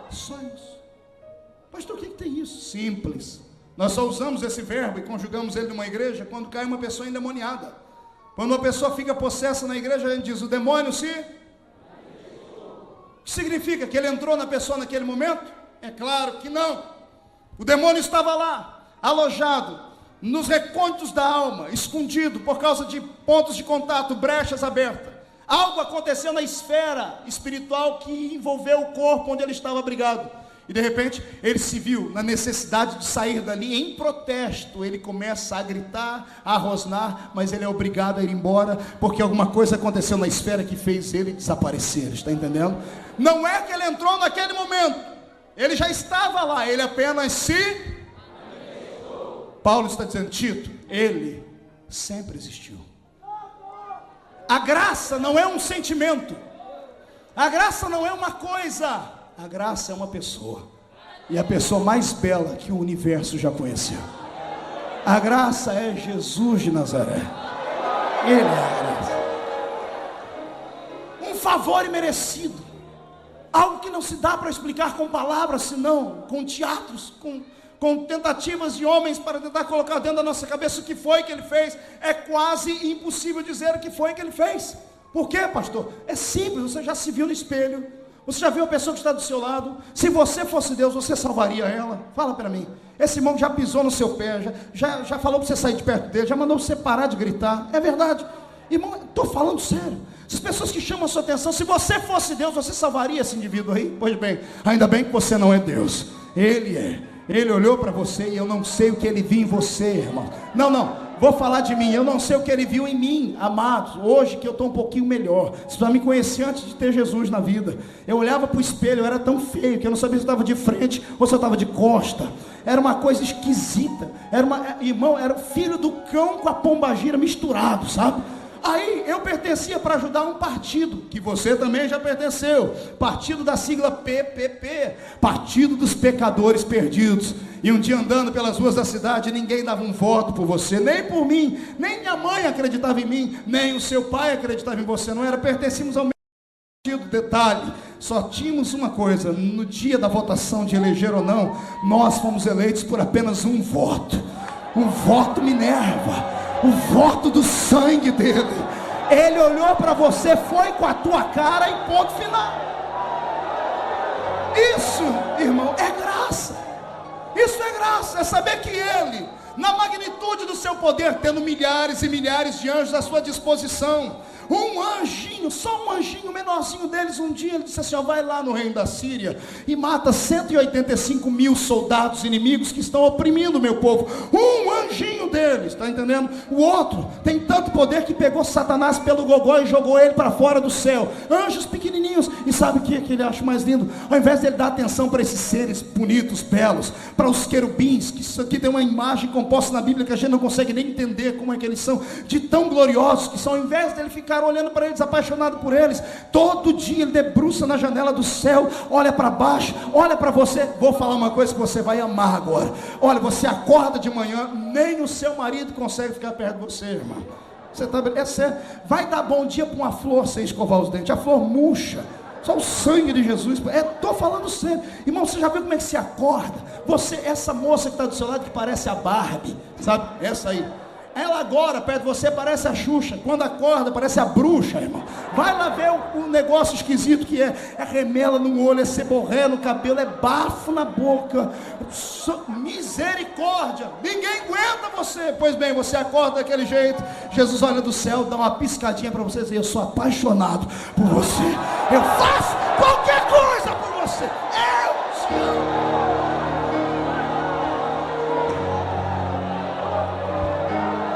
só isso. Pastor, o que tem isso? Simples. Nós só usamos esse verbo e conjugamos ele numa igreja quando cai uma pessoa endemoniada. Quando uma pessoa fica possessa na igreja, a gente diz: o demônio se... O que significa? Que ele entrou na pessoa naquele momento? É claro que não. O demônio estava lá, alojado nos recônditos da alma, escondido por causa de pontos de contato, brechas abertas. Algo aconteceu na esfera espiritual que envolveu o corpo onde ele estava abrigado. E de repente, ele se viu na necessidade de sair dali. Em protesto, ele começa a gritar, a rosnar, mas ele é obrigado a ir embora, porque alguma coisa aconteceu na esfera que fez ele desaparecer. Está entendendo? Não é que ele entrou naquele momento, ele já estava lá, ele apenas se... Paulo está dizendo: Tito, ele sempre existiu. A graça não é um sentimento, a graça não é uma coisa, a graça é uma pessoa, e a pessoa mais bela que o universo já conheceu. A graça é Jesus de Nazaré. Ele é a graça. Um favor imerecido, algo que não se dá para explicar com palavras, senão com teatros, com tentativas de homens para tentar colocar dentro da nossa cabeça o que foi que ele fez. É quase impossível dizer o que foi que ele fez. Por quê, pastor? É simples, você já se viu no espelho, você já viu a pessoa que está do seu lado. Se você fosse Deus, você salvaria ela? Fala para mim. Esse irmão já pisou no seu pé, já falou para você sair de perto dele, já mandou você parar de gritar. É verdade, irmão, estou falando sério. As pessoas que chamam a sua atenção, se você fosse Deus, você salvaria esse indivíduo aí? Pois bem, ainda bem que você não é Deus, ele é. Ele olhou para você e eu não sei o que ele viu em você, irmão. Não, vou falar de mim. Eu não sei o que ele viu em mim, amados. Hoje que eu estou um pouquinho melhor. Você já me conhecia antes de ter Jesus na vida. Eu olhava para o espelho, eu era tão feio que eu não sabia se eu estava de frente ou se eu estava de costa. Era uma coisa esquisita. Irmão, era o filho do cão com a pombagira misturado, sabe? Aí eu pertencia para ajudar um partido, que você também já pertenceu, partido da sigla PPP, Partido dos Pecadores Perdidos. E um dia andando pelas ruas da cidade, ninguém dava um voto por você, nem por mim, nem minha mãe acreditava em mim, nem o seu pai acreditava em você, não era, pertencíamos ao mesmo partido. Detalhe, só tínhamos uma coisa: no dia da votação de eleger ou não, nós fomos eleitos por apenas um voto Minerva, o voto do sangue dele. Ele olhou para você, foi com a tua cara e ponto final. Isso, graça é saber que Ele, na magnitude do seu poder, tendo milhares e milhares de anjos à sua disposição, um anjinho, só um anjinho menorzinho deles, um dia ele disse assim, ó, vai lá no reino da Síria e mata 185 mil soldados inimigos que estão oprimindo o meu povo. Um anjinho deles, está entendendo? O outro tem tanto poder que pegou Satanás pelo gogó e jogou ele para fora do céu. Anjos pequenininhos. E sabe o que ele acha mais lindo? Ao invés de ele dar atenção para esses seres bonitos, belos, para os querubins, que isso aqui tem uma imagem composta na Bíblia que a gente não consegue nem entender como é que eles são, de tão gloriosos que são, ao invés dele ficar olhando para eles, apaixonado por eles, todo dia ele debruça na janela do céu, olha para baixo, olha para você. Vou falar uma coisa que você vai amar agora. Olha, você acorda de manhã, nem o seu marido consegue ficar perto de você, irmão. Você tá, vai dar bom dia para uma flor sem escovar os dentes, a flor murcha. Só o sangue de Jesus. Estou falando sério. Irmão, você já viu como é que se acorda? Você, essa moça que está do seu lado, que parece a Barbie, sabe? Essa aí. Ela agora, perto de você, parece a Xuxa. Quando acorda, parece a bruxa, irmão. Vai lá ver o negócio esquisito que é. É remela no olho, é seborré no cabelo, é bafo na boca. Misericórdia. Ninguém aguenta você. Pois bem, você acorda daquele jeito. Jesus olha do céu, dá uma piscadinha para você e diz, eu sou apaixonado por você. Eu faço qualquer coisa por você. Eu te amo.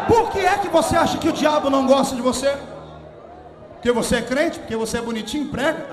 Por que é que você acha que o diabo não gosta de você? Porque você é crente? Porque você é bonitinho, prega?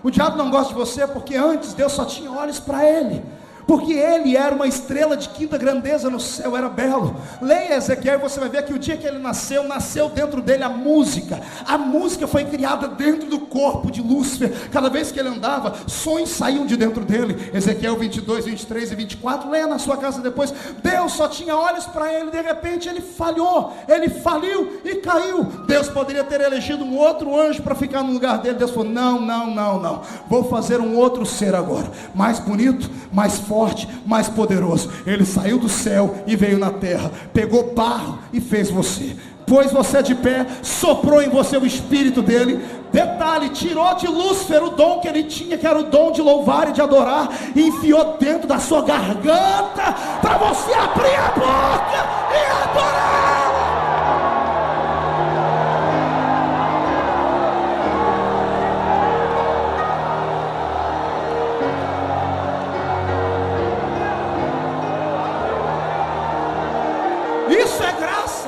O diabo não gosta de você porque antes Deus só tinha olhos para ele. Porque ele era uma estrela de quinta grandeza no céu, era belo. Leia Ezequiel e você vai ver que o dia que ele nasceu, nasceu dentro dele a música. A música foi criada dentro do corpo de Lúcifer. Cada vez que ele andava, sons saíam de dentro dele. Ezequiel 22, 23 e 24, leia na sua casa depois. Deus só tinha olhos para ele, de repente ele falhou, ele faliu e caiu. Deus poderia ter elegido um outro anjo para ficar no lugar dele. Deus falou, não, vou fazer um outro ser agora, mais bonito, mais forte, mais poderoso. Ele saiu do céu e veio na terra, pegou barro e fez você, pôs você de pé, soprou em você o espírito dele. Detalhe, tirou de Lúcifer o dom que ele tinha, que era o dom de louvar e de adorar, e enfiou dentro da sua garganta para você abrir a boca e adorar. Isso é graça.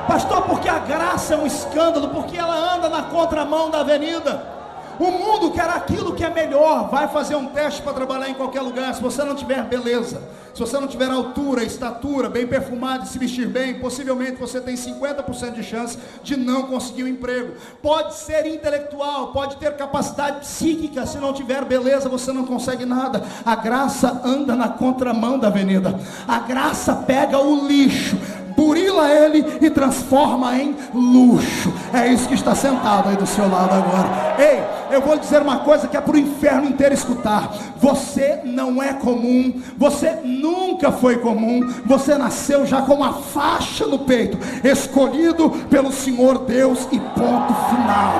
Pastor, porque a graça é um escândalo, porque ela anda na contramão da avenida. O mundo quer aquilo que é melhor. Vai fazer um teste para trabalhar em qualquer lugar. Se você não tiver beleza, se você não tiver altura, estatura, bem perfumado e se vestir bem, possivelmente você tem 50% de chance de não conseguir um emprego. Pode ser intelectual, pode ter capacidade psíquica, se não tiver beleza você não consegue nada. A graça anda na contramão da avenida. A graça pega o lixo, burila ele e transforma em luxo. É isso que está sentado aí do seu lado agora. Ei, eu vou dizer uma coisa que é para o inferno inteiro escutar. Você não é comum. Você nunca foi comum. Você nasceu já com uma faixa no peito, escolhido pelo Senhor Deus e ponto final.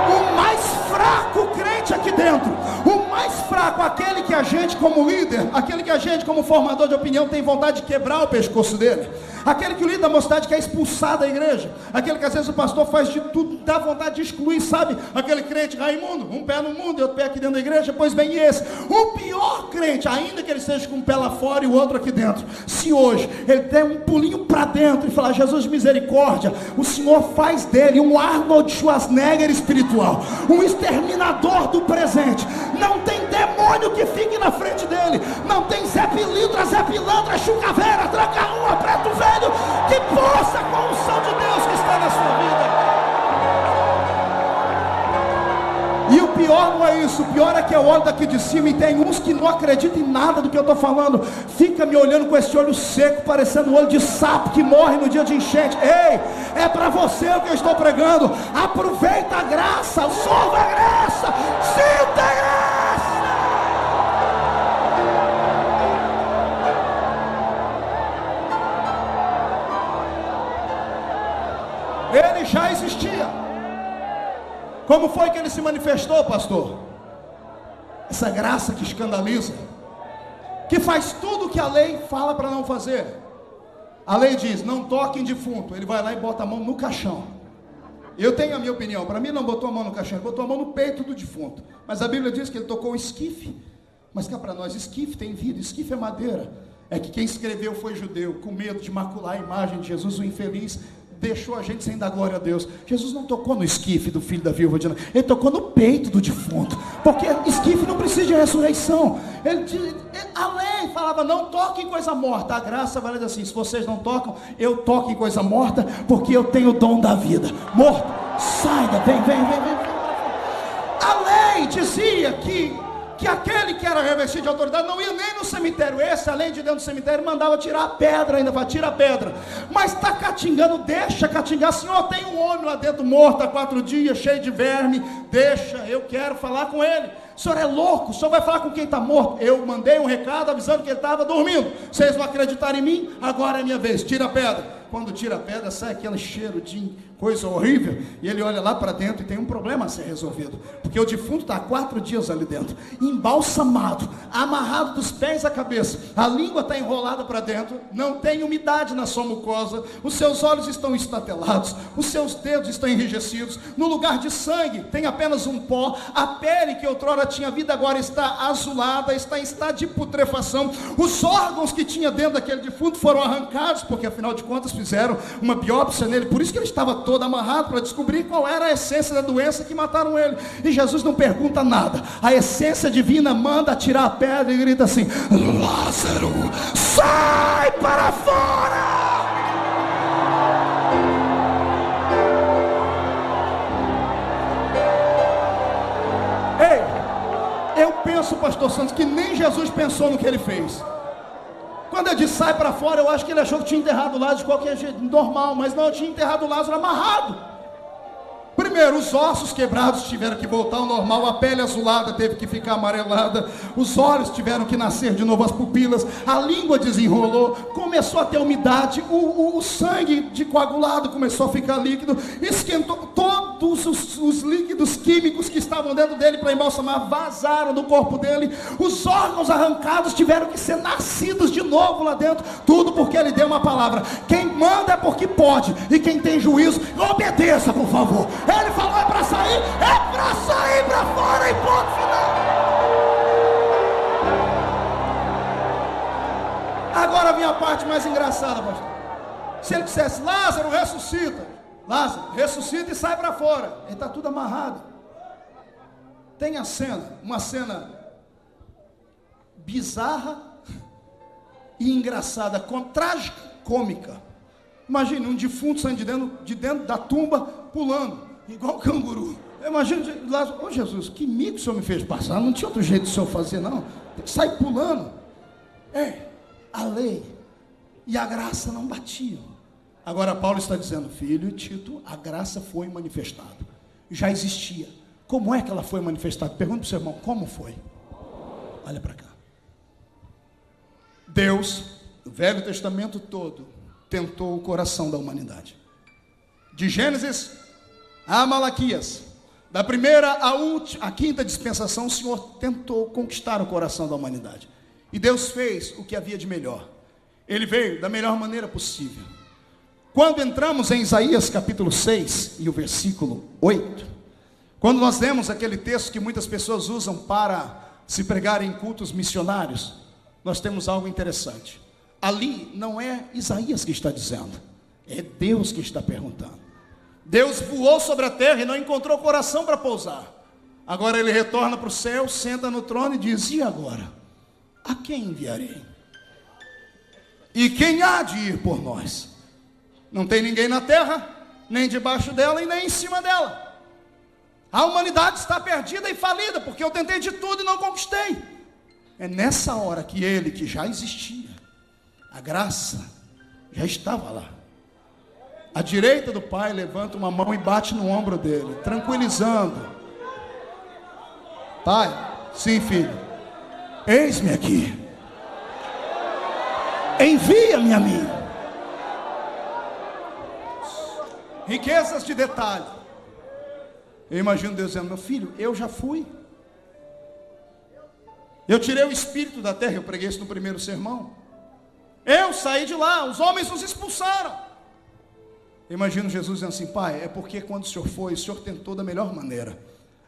O mais fraco crente aqui dentro, o mais fraco, aquele que a gente como líder, aquele que a gente como formador de opinião tem vontade de quebrar o pescoço dele, aquele que o líder da mocidade quer expulsar da igreja, aquele que às vezes o pastor faz de tudo, dá vontade de excluir, sabe? Aquele crente Raimundo, um pé no mundo e outro pé aqui dentro da igreja. Pois bem, esse, o pior crente, ainda que ele esteja com um pé lá fora e o outro aqui dentro, se hoje ele der um pulinho para dentro e falar, Jesus misericórdia, o Senhor faz dele um Arnold Schwarzenegger espiritual, um exterminador do presente. Não tem demônio que fique na frente dele, não tem Zé Pilintra, Zé Pilantra, Chucaveira, Tranca-Rua, Preto Velho, que possa, com a unção de Deus que está na sua vida. E o pior não é isso, o pior é que eu olho daqui de cima e tem uns que não acreditam em nada do que eu estou falando, fica me olhando com esse olho seco, parecendo um olho de sapo que morre no dia de enchente. Ei, é para você o que eu estou pregando. Aproveita a graça, solta a graça, sinta a graça. Ele já existia. Como foi que ele se manifestou, pastor? Essa graça que escandaliza. que faz tudo o que a lei fala para não fazer. A lei diz, não toque em defunto. Ele vai lá e bota a mão no caixão. Eu tenho a minha opinião. Para mim não botou a mão no caixão, ele botou a mão no peito do defunto. Mas a Bíblia diz que ele tocou o esquife. Mas cá para nós, esquife tem vida, esquife é madeira. É que quem escreveu foi judeu, com medo de macular a imagem de Jesus, o infeliz deixou a gente sem dar glória a Deus. Jesus não tocou no esquife do filho da viúva de Naim, ele tocou no peito do defunto, porque esquife não precisa de ressurreição. A lei falava, não toque em coisa morta. A graça vai dizer assim, se vocês não tocam, eu toco em coisa morta, porque eu tenho o dom da vida. Morto, sai, vem. A lei dizia que aquele que era revestido de autoridade não ia nem no cemitério. Esse, além de dentro do cemitério, mandava tirar a pedra, ainda vai tirar a pedra. Mas está catingando, deixa catingar. Senhor, tem um homem lá dentro morto há 4 dias, cheio de verme. Deixa, eu quero falar com ele. O senhor é louco, o senhor vai falar com quem está morto. Eu mandei um recado avisando que ele estava dormindo. Vocês não acreditaram em mim? Agora é minha vez, tira a pedra. Quando tira a pedra, sai aquele cheiro de coisa horrível. E ele olha lá para dentro e tem um problema a ser resolvido. Porque o defunto está há 4 dias ali dentro, embalsamado, amarrado dos pés à cabeça. A língua está enrolada para dentro, não tem umidade na sua mucosa. Os seus olhos estão estatelados, os seus dedos estão enrijecidos. No lugar de sangue tem apenas um pó. A pele que outrora tinha vida agora está azulada, está em estado de putrefação. Os órgãos que tinha dentro daquele defunto foram arrancados, porque afinal de contas fizeram uma biópsia nele. Por isso que ele estava todo amarrado, para descobrir qual era a essência da doença que mataram ele. E Jesus não pergunta nada. A essência divina manda tirar a pedra e grita assim: Lázaro, sai para fora! Ei, eu penso, pastor Santos, que nem Jesus pensou no que ele fez. Quando ele disse sai para fora, eu acho que ele achou que tinha enterrado o Lázaro de qualquer jeito, normal. Mas não, tinha enterrado o Lázaro amarrado. Primeiro, os ossos quebrados tiveram que voltar ao normal. A pele azulada teve que ficar amarelada. Os olhos tiveram que nascer de novo, as pupilas. A língua desenrolou. Começou a ter umidade. O sangue de coagulado começou a ficar líquido. Esquentou. Todos os líquidos químicos que estavam dentro dele para embalsamar vazaram do corpo dele. Os órgãos arrancados tiveram que ser nascidos de novo lá dentro. Tudo porque ele deu uma palavra. Quem manda é porque pode. E quem tem juízo, obedeça, por favor. Ele falou, é para sair para fora e ponto final. Agora vem a parte mais engraçada, pastor. Se ele dissesse, Lázaro, ressuscita. Lázaro, ressuscita e sai para fora. Ele está tudo amarrado. Tem a cena, uma cena bizarra e engraçada, trágica, cômica. Imagine um defunto saindo de dentro da tumba, pulando, igual canguru. Imagina, Lázaro, Jesus, que mico o senhor me fez passar? Não tinha outro jeito do senhor fazer, não. Sai pulando. A lei e a graça não batiam. Agora Paulo está dizendo, filho e Tito, a graça foi manifestada. Já existia. Como é que ela foi manifestada? Pergunta para o seu irmão, como foi? Olha para cá. Deus, o Velho Testamento todo, tentou o coração da humanidade. De Gênesis a Malaquias, da primeira à quinta dispensação, o Senhor tentou conquistar o coração da humanidade. E Deus fez o que havia de melhor. Ele veio da melhor maneira possível. Quando entramos em Isaías capítulo 6 e o versículo 8, quando nós lemos aquele texto que muitas pessoas usam para se pregar em cultos missionários, nós temos algo interessante. Ali não é Isaías que está dizendo, é Deus que está perguntando. Deus voou sobre a terra e não encontrou coração para pousar. Agora ele retorna para o céu, senta no trono e diz, e agora? A quem enviarei? E quem há de ir por nós? Não tem ninguém na terra, nem debaixo dela e nem em cima dela. A humanidade está perdida e falida, porque eu tentei de tudo e não conquistei. É nessa hora que ele, que já existia, a graça já estava lá. A direita do Pai levanta uma mão e bate no ombro dele, tranquilizando. Pai, sim filho, eis-me aqui. Envia-me a mim. Riquezas de detalhe. Eu imagino Deus dizendo, meu filho, eu já fui. Eu tirei o espírito da terra, eu preguei isso no primeiro sermão. Eu saí de lá, os homens nos expulsaram. Eu imagino Jesus dizendo assim: Pai, é porque quando o Senhor foi, o Senhor tentou da melhor maneira.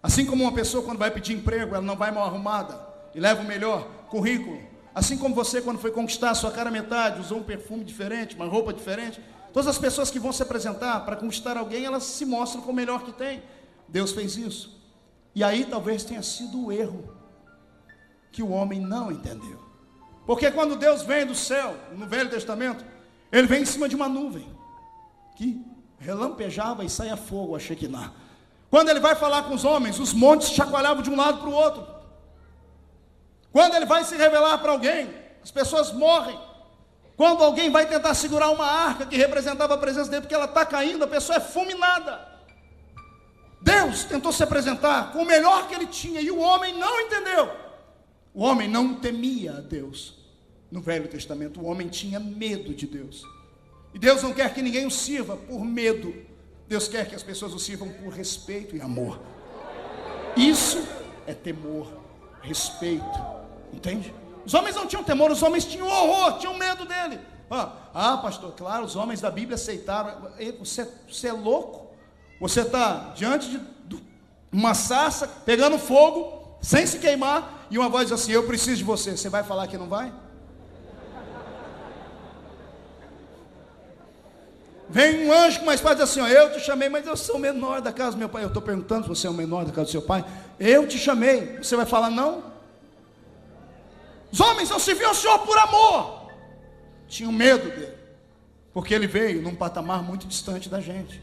Assim como uma pessoa quando vai pedir emprego, ela não vai mal arrumada e leva o melhor currículo. Assim como você quando foi conquistar a sua cara metade, usou um perfume diferente, uma roupa diferente. Todas as pessoas que vão se apresentar para conquistar alguém, elas se mostram com o melhor que tem. Deus fez isso. E aí talvez tenha sido o erro que o homem não entendeu. Porque quando Deus vem do céu, no Velho Testamento, Ele vem em cima de uma nuvem que relampejava e saía fogo, a Shekinah. Quando Ele vai falar com os homens, os montes chacoalhavam de um lado para o outro. Quando Ele vai se revelar para alguém, as pessoas morrem. Quando alguém vai tentar segurar uma arca que representava a presença dele, porque ela está caindo, a pessoa é fulminada. Deus tentou se apresentar com o melhor que Ele tinha, e o homem não entendeu. O homem não temia a Deus. No Velho Testamento, o homem tinha medo de Deus. E Deus não quer que ninguém o sirva por medo. Deus quer que as pessoas o sirvam por respeito e amor. Isso é temor, respeito. Entende? Os homens não tinham temor, os homens tinham horror, tinham medo dele. Pastor, claro, os homens da Bíblia aceitaram. Você é louco? Você está diante de uma sarça, pegando fogo, sem se queimar, e uma voz diz assim: eu preciso de você. Você vai falar que não vai? Vem um anjo com uma espada e diz assim: eu te chamei, mas eu sou o menor da casa do meu pai. Eu estou perguntando se você é o menor da casa do seu pai. Eu te chamei. Você vai falar não? Os homens não serviam ao Senhor por amor, tinham medo dele, porque ele veio num patamar muito distante da gente.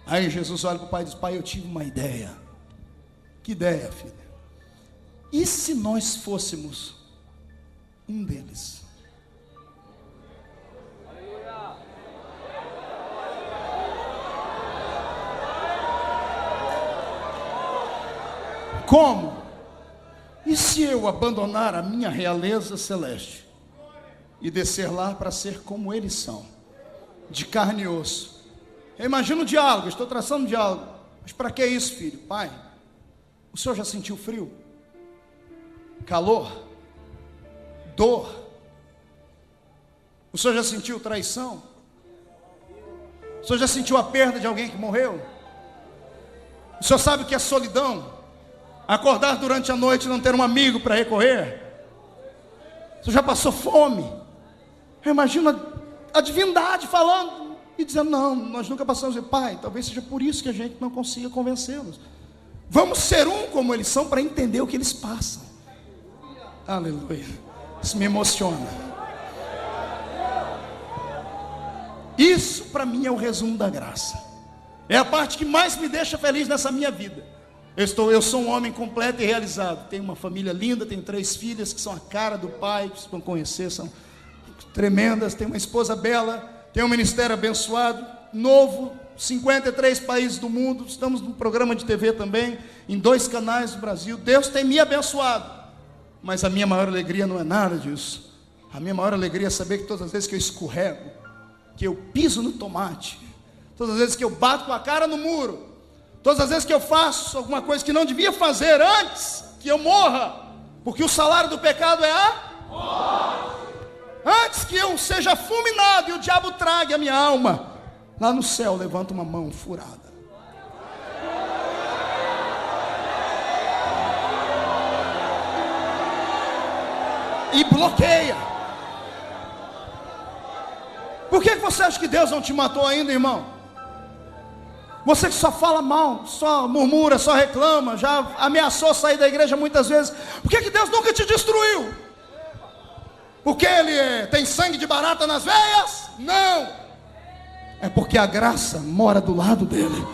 Aí Jesus olha para o pai e diz: Pai, eu tive uma ideia. Que ideia, filho? E se nós fôssemos um deles? Como? E se eu abandonar a minha realeza celeste e descer lá para ser como eles são, de carne e osso? Eu imagino o diálogo, estou traçando um diálogo. Mas para que isso, filho? Pai, o senhor já sentiu frio? Calor? Dor? O senhor já sentiu traição? O senhor já sentiu a perda de alguém que morreu? O senhor sabe o que é solidão? Acordar durante a noite e não ter um amigo para recorrer? Você já passou fome? Eu imagino a divindade falando e dizendo: não, nós nunca passamos. Pai, talvez seja por isso que a gente não consiga convencê-los. Vamos ser um como eles são para entender o que eles passam. Aleluia. Isso me emociona. Isso para mim é o resumo da graça. É a parte que mais me deixa feliz nessa minha vida. Eu sou um homem completo e realizado. Tenho uma família linda, tenho 3 filhas que são a cara do pai, que vocês vão conhecer, são tremendas. Tenho uma esposa bela, tenho um ministério abençoado, novo, 53 países do mundo. Estamos num programa de TV também, em 2 canais do Brasil. Deus tem me abençoado, mas a minha maior alegria não é nada disso. A minha maior alegria é saber que todas as vezes que eu escorrego, que eu piso no tomate, todas as vezes que eu bato com a cara no muro, todas as vezes que eu faço alguma coisa que não devia fazer antes que eu morra, porque o salário do pecado é a morte. Antes que eu seja fulminado e o diabo trague a minha alma, lá no céu levanta uma mão furada. E bloqueia. Por que você acha que Deus não te matou ainda, irmão? Você que só fala mal, só murmura, só reclama, já ameaçou sair da igreja muitas vezes. Por que Deus nunca te destruiu? Porque Ele tem sangue de barata nas veias? Não. É porque a graça mora do lado dele.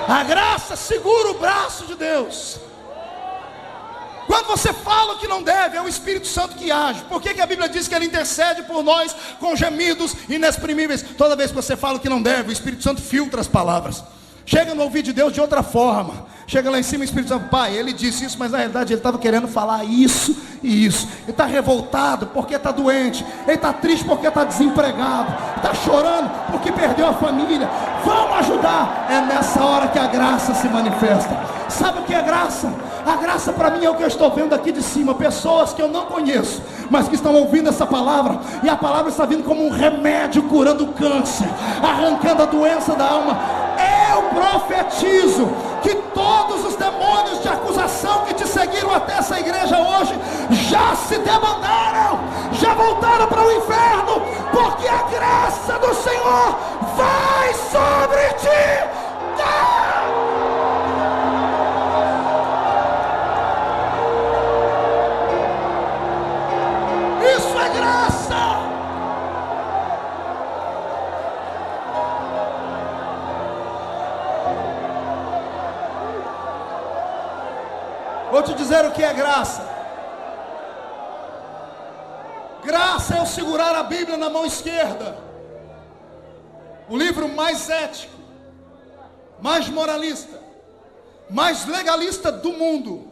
A graça segura o braço de Deus. Quando você fala o que não deve, é o Espírito Santo que age. Por que a Bíblia diz que Ele intercede por nós com gemidos inexprimíveis? Toda vez que você fala o que não deve, o Espírito Santo filtra as palavras. Chega no ouvido de Deus de outra forma. Chega lá em cima, o Espírito Santo: Pai, ele disse isso, mas na realidade ele estava querendo falar isso e isso. Ele está revoltado porque está doente. Ele está triste porque está desempregado. Está chorando porque perdeu a família. Vamos ajudar. É nessa hora que a graça se manifesta. Sabe o que é graça? A graça para mim é o que eu estou vendo aqui de cima, pessoas que eu não conheço, mas que estão ouvindo essa palavra, e a palavra está vindo como um remédio, curando o câncer, arrancando a doença da alma. Eu profetizo que todos os demônios de acusação que te seguiram até essa igreja hoje, já se debandaram, já voltaram para o inferno, porque a graça do Senhor vai sobre ti. Isso é graça. Vou te dizer o que é graça. Graça é eu segurar a Bíblia na mão esquerda, o livro mais ético, mais moralista, mais legalista do mundo,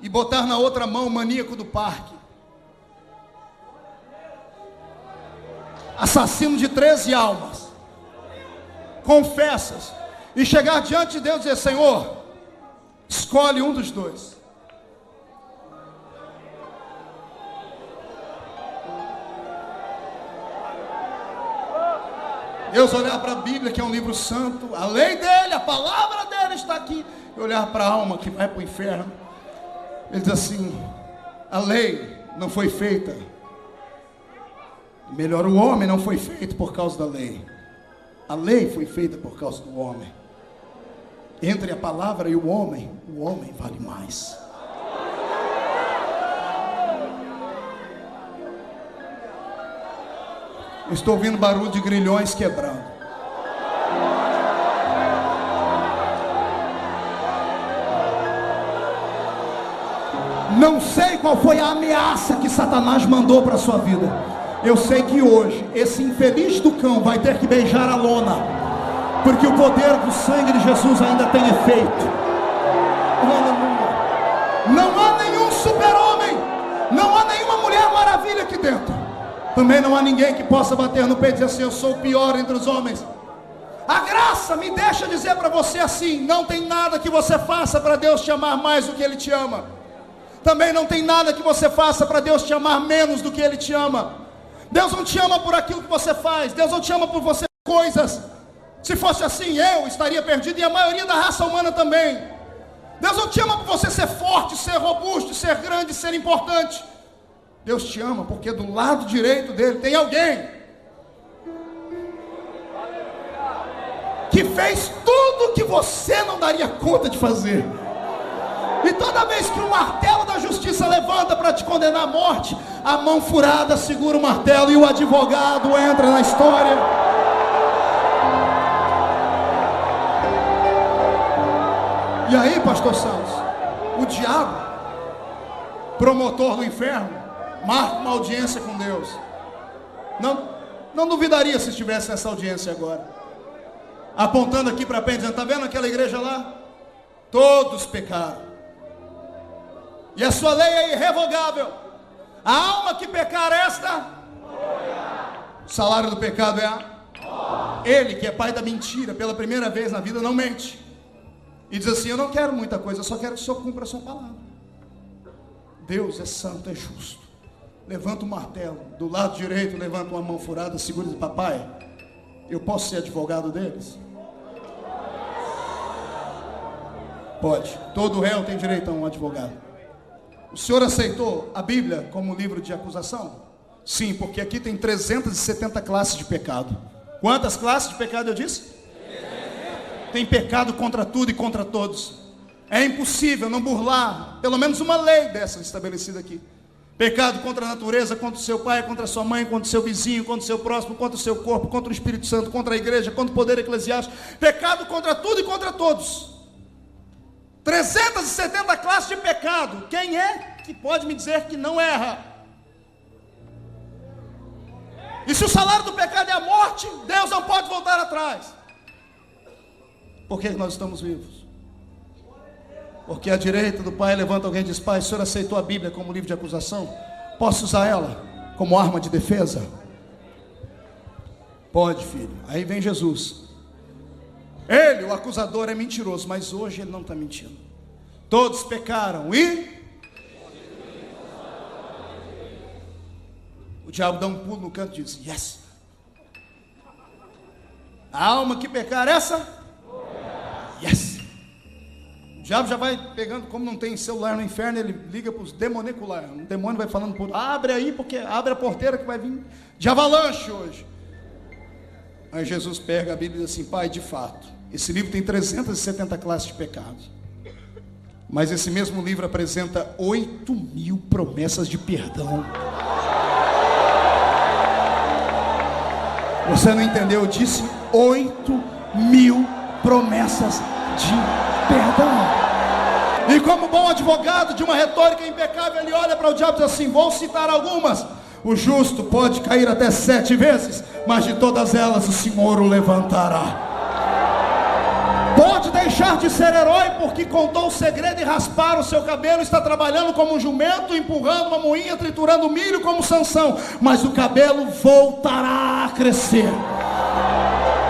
e botar na outra mão o maníaco do parque, assassino de 13 almas, confessas, e chegar diante de Deus e dizer: Senhor, escolhe um dos dois. Deus olhar para a Bíblia, que é um livro santo, a lei dele, a palavra dele está aqui, e olhar para a alma que vai para o inferno. Ele diz assim: a lei não foi feita, melhor, o homem não foi feito por causa da lei, a lei foi feita por causa do homem. Entre a palavra e o homem vale mais. Estou ouvindo barulho de grilhões quebrando. Não sei qual foi a ameaça que Satanás mandou para a sua vida. Eu sei que hoje esse infeliz do cão vai ter que beijar a lona, porque o poder do sangue de Jesus ainda tem efeito. Não há nenhum super-homem, não há nenhuma mulher maravilha aqui dentro. Também não há ninguém que possa bater no peito e dizer assim: eu sou o pior entre os homens. A graça me deixa dizer para você assim: não tem nada que você faça para Deus te amar mais do que Ele te ama. Também não tem nada que você faça para Deus te amar menos do que Ele te ama. Deus não te ama por aquilo que você faz, Deus não te ama por você coisas. Se fosse assim, eu estaria perdido, e a maioria da raça humana também. Deus não te ama por você ser forte, ser robusto, ser grande, ser importante. Deus te ama porque do lado direito dele tem alguém que fez tudo que você não daria conta de fazer. E toda vez que o martelo da justiça levanta para te condenar à morte, a mão furada segura o martelo e o advogado entra na história. E aí, pastor Santos, o diabo, promotor do inferno, marca uma audiência com Deus. Não duvidaria se estivesse nessa audiência agora, apontando aqui para a pé, dizendo: está vendo aquela igreja lá? Todos pecaram, e a sua lei é irrevogável. A alma que pecar esta, o salário do pecado é a morte. Ele, que é pai da mentira, pela primeira vez na vida não mente, e diz assim: eu não quero muita coisa, eu só quero que o Senhor cumpra a sua palavra. Deus é santo, é justo. Levanta o martelo, do lado direito levanta uma mão furada, segura e diz: papai, eu posso ser advogado deles? Pode, todo réu tem direito a um advogado. O senhor aceitou a Bíblia como livro de acusação? Sim, porque aqui tem 370 classes de pecado. Quantas classes de pecado eu disse? Tem pecado contra tudo e contra todos. É impossível não burlar pelo menos uma lei dessa estabelecida aqui. Pecado contra a natureza, contra o seu pai, contra a sua mãe, contra o seu vizinho, contra o seu próximo, contra o seu corpo, contra o Espírito Santo, contra a igreja, contra o poder eclesiástico. Pecado contra tudo e contra todos. 370 classes de pecado. Quem é que pode me dizer que não erra? E se o salário do pecado é a morte, Deus não pode voltar atrás. Por que nós estamos vivos? Porque à direita do Pai levanta alguém e diz: pai, o senhor aceitou a Bíblia como livro de acusação? Posso usar ela como arma de defesa? Pode, filho. Aí vem Jesus. Ele, o acusador, é mentiroso, mas hoje ele não está mentindo. Todos pecaram e o diabo dá um pulo no canto e diz: yes. A alma que pecar, essa? Yes. O diabo já vai pegando, como não tem celular no inferno, ele liga para os demoniculares. O demônio vai falando: abre aí, porque abre a porteira que vai vir de avalanche hoje. Aí Jesus pega a Bíblia e diz assim: Pai, de fato, esse livro tem 370 classes de pecados, mas esse mesmo livro apresenta 8.000 promessas de perdão. Você não entendeu? Eu disse 8.000 promessas de perdão. E como bom advogado de uma retórica impecável, ele olha para o diabo e diz assim: vou citar algumas. O justo pode cair até 7 vezes, mas de todas elas o Senhor o levantará. Pode deixar de ser herói porque contou o segredo e raspar o seu cabelo, está trabalhando como um jumento, empurrando uma moinha, triturando milho como Sansão, mas o cabelo voltará a crescer.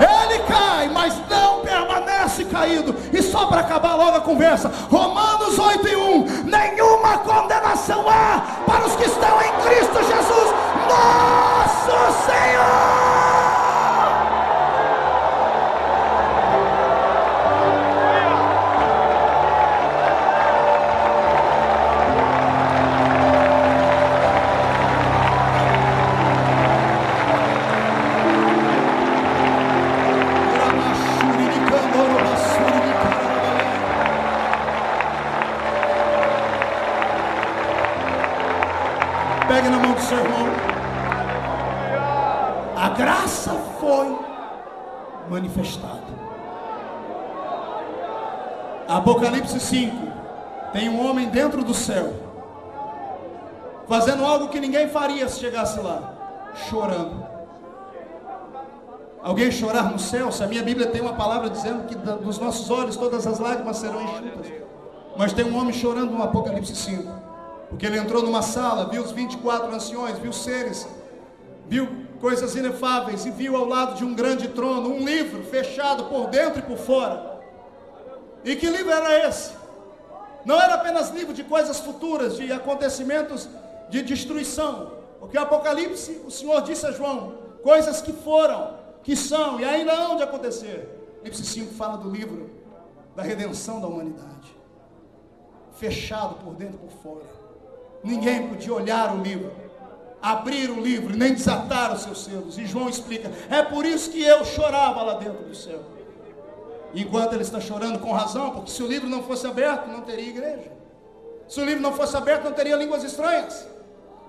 Ele cai, mas não permanece caído. E só para acabar logo a conversa, Romanos 8:1: nenhuma condenação há para os que estão em Cristo Jesus, nosso Senhor. Pegue na mão do seu irmão. A graça foi manifestada. Apocalipse 5. Tem um homem dentro do céu, fazendo algo que ninguém faria se chegasse lá, chorando. Alguém chorar no céu? Se a minha Bíblia tem uma palavra dizendo que dos nossos olhos todas as lágrimas serão enxutas. Mas tem um homem chorando no Apocalipse 5. Porque ele entrou numa sala, viu os 24 anciões, viu seres, viu coisas inefáveis, e viu ao lado de um grande trono um livro fechado por dentro e por fora. E que livro era esse? Não era apenas livro de coisas futuras, de acontecimentos de destruição. Porque o Apocalipse, o Senhor disse a João, coisas que foram, que são e ainda hão de acontecer. Apocalipse 5 fala do livro da redenção da humanidade, fechado por dentro e por fora. Ninguém podia olhar o livro, abrir o livro, nem desatar os seus selos. E João explica: é por isso que eu chorava lá dentro do céu. Enquanto ele está chorando, com razão, porque se o livro não fosse aberto, não teria igreja. Se o livro não fosse aberto, não teria línguas estranhas.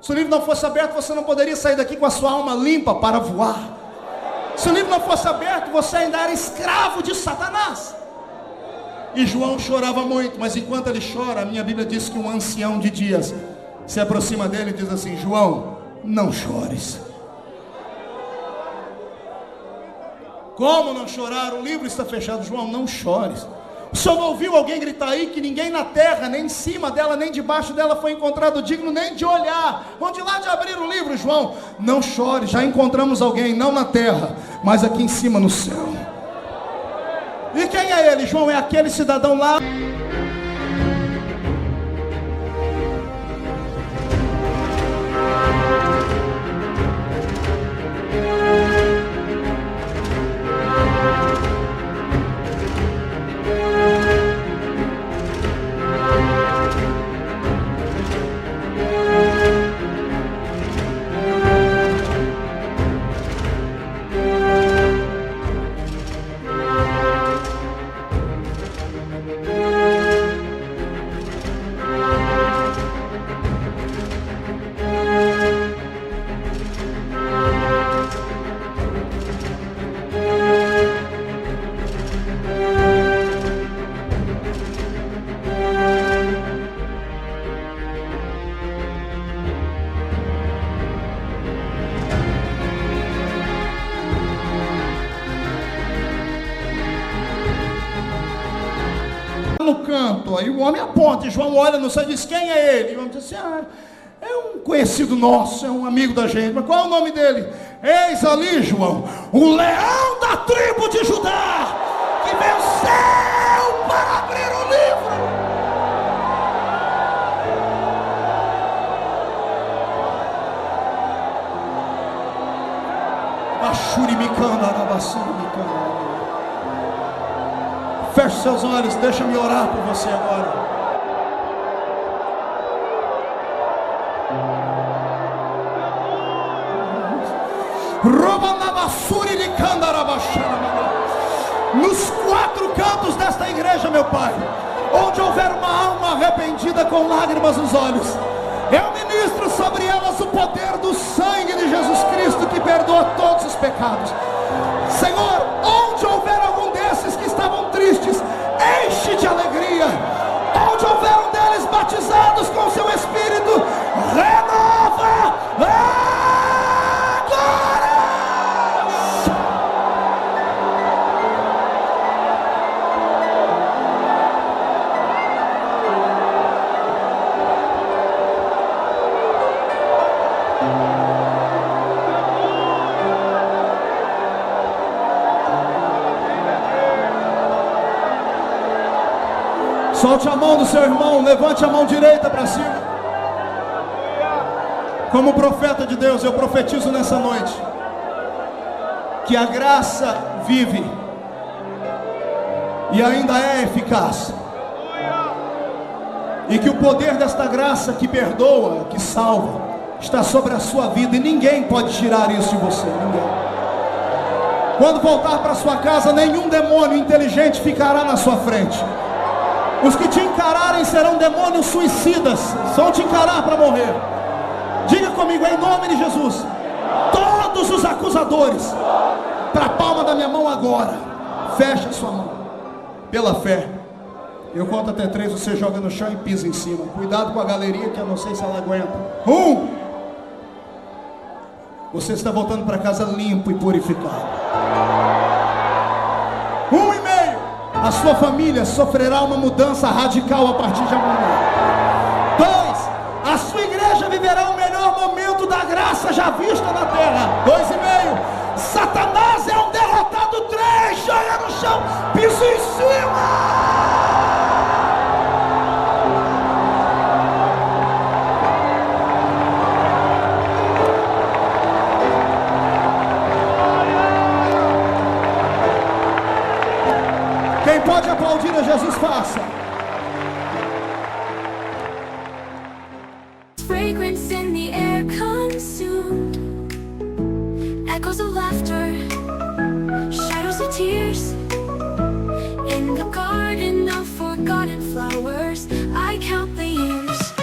Se o livro não fosse aberto, você não poderia sair daqui com a sua alma limpa para voar. Se o livro não fosse aberto, você ainda era escravo de Satanás. E João chorava muito, mas enquanto ele chora, a minha Bíblia diz que um ancião de dias se aproxima dele e diz assim: João, não chores. Como não chorar? O livro está fechado. João, não chores. O senhor não ouviu alguém gritar aí que ninguém na terra, nem em cima dela, nem debaixo dela foi encontrado digno nem de olhar? Vão de lá de abrir o livro. João, não chores. Já encontramos alguém, não na terra, mas aqui em cima no céu. E quem é ele? João, é aquele cidadão lá. No canto, aí o homem aponta, e João olha no céu e diz: quem é ele? E o homem diz assim: é um conhecido nosso, é um amigo da gente. Mas qual é o nome dele? Eis ali, João, o leão da tribo de Judá, que venceu para abrir o livro. Feche seus olhos, deixa-me orar por você agora. Nos quatro cantos desta igreja, meu Pai, onde houver uma alma arrependida com lágrimas nos olhos, eu ministro sobre elas o poder do sangue de Jesus Cristo que perdoa todos os pecados. Senhor, onde houver algum desses que estavam tristes, enche de alegria. Onde houver um deles batizados com seu Espírito, renova agora. Solte a mão do seu irmão, levante a mão direita para cima. Como profeta de Deus, eu profetizo nessa noite que a graça vive e ainda é eficaz, e que o poder desta graça que perdoa, que salva, está sobre a sua vida, e ninguém pode tirar isso de você, ninguém. Quando voltar para sua casa, nenhum demônio inteligente ficará na sua frente. Os que te encararem serão demônios suicidas, vão te encarar para morrer. Diga comigo, em nome de Jesus, todos os acusadores, para a palma da minha mão agora. Feche a sua mão, pela fé. Eu conto até 3, você joga no chão e pisa em cima. Cuidado com a galeria, que eu não sei se ela aguenta. 1. Você está voltando para casa limpo e purificado. 1,5. A sua família sofrerá uma mudança radical a partir de amanhã. 2. A sua igreja viverá o melhor momento da graça já vista na terra. 2,5. Satanás é um derrotado. 3. Joga no chão, piso em cima. Quem pode aplaudir a Jesus, faça. Fragrance in the air consumed, echoes of laughter, shadows of tears. In the garden of forgotten flowers, I count the years.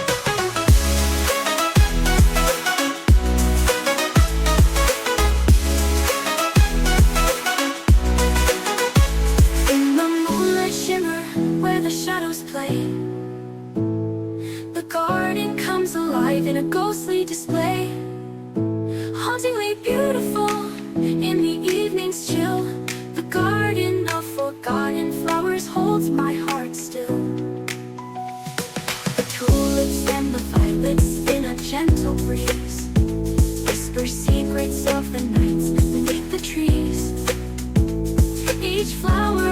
In a ghostly display, hauntingly beautiful in the evening's chill. The garden of forgotten flowers holds my heart still. The tulips and the violets in a gentle breeze whisper secrets of the nights beneath the trees. Each flower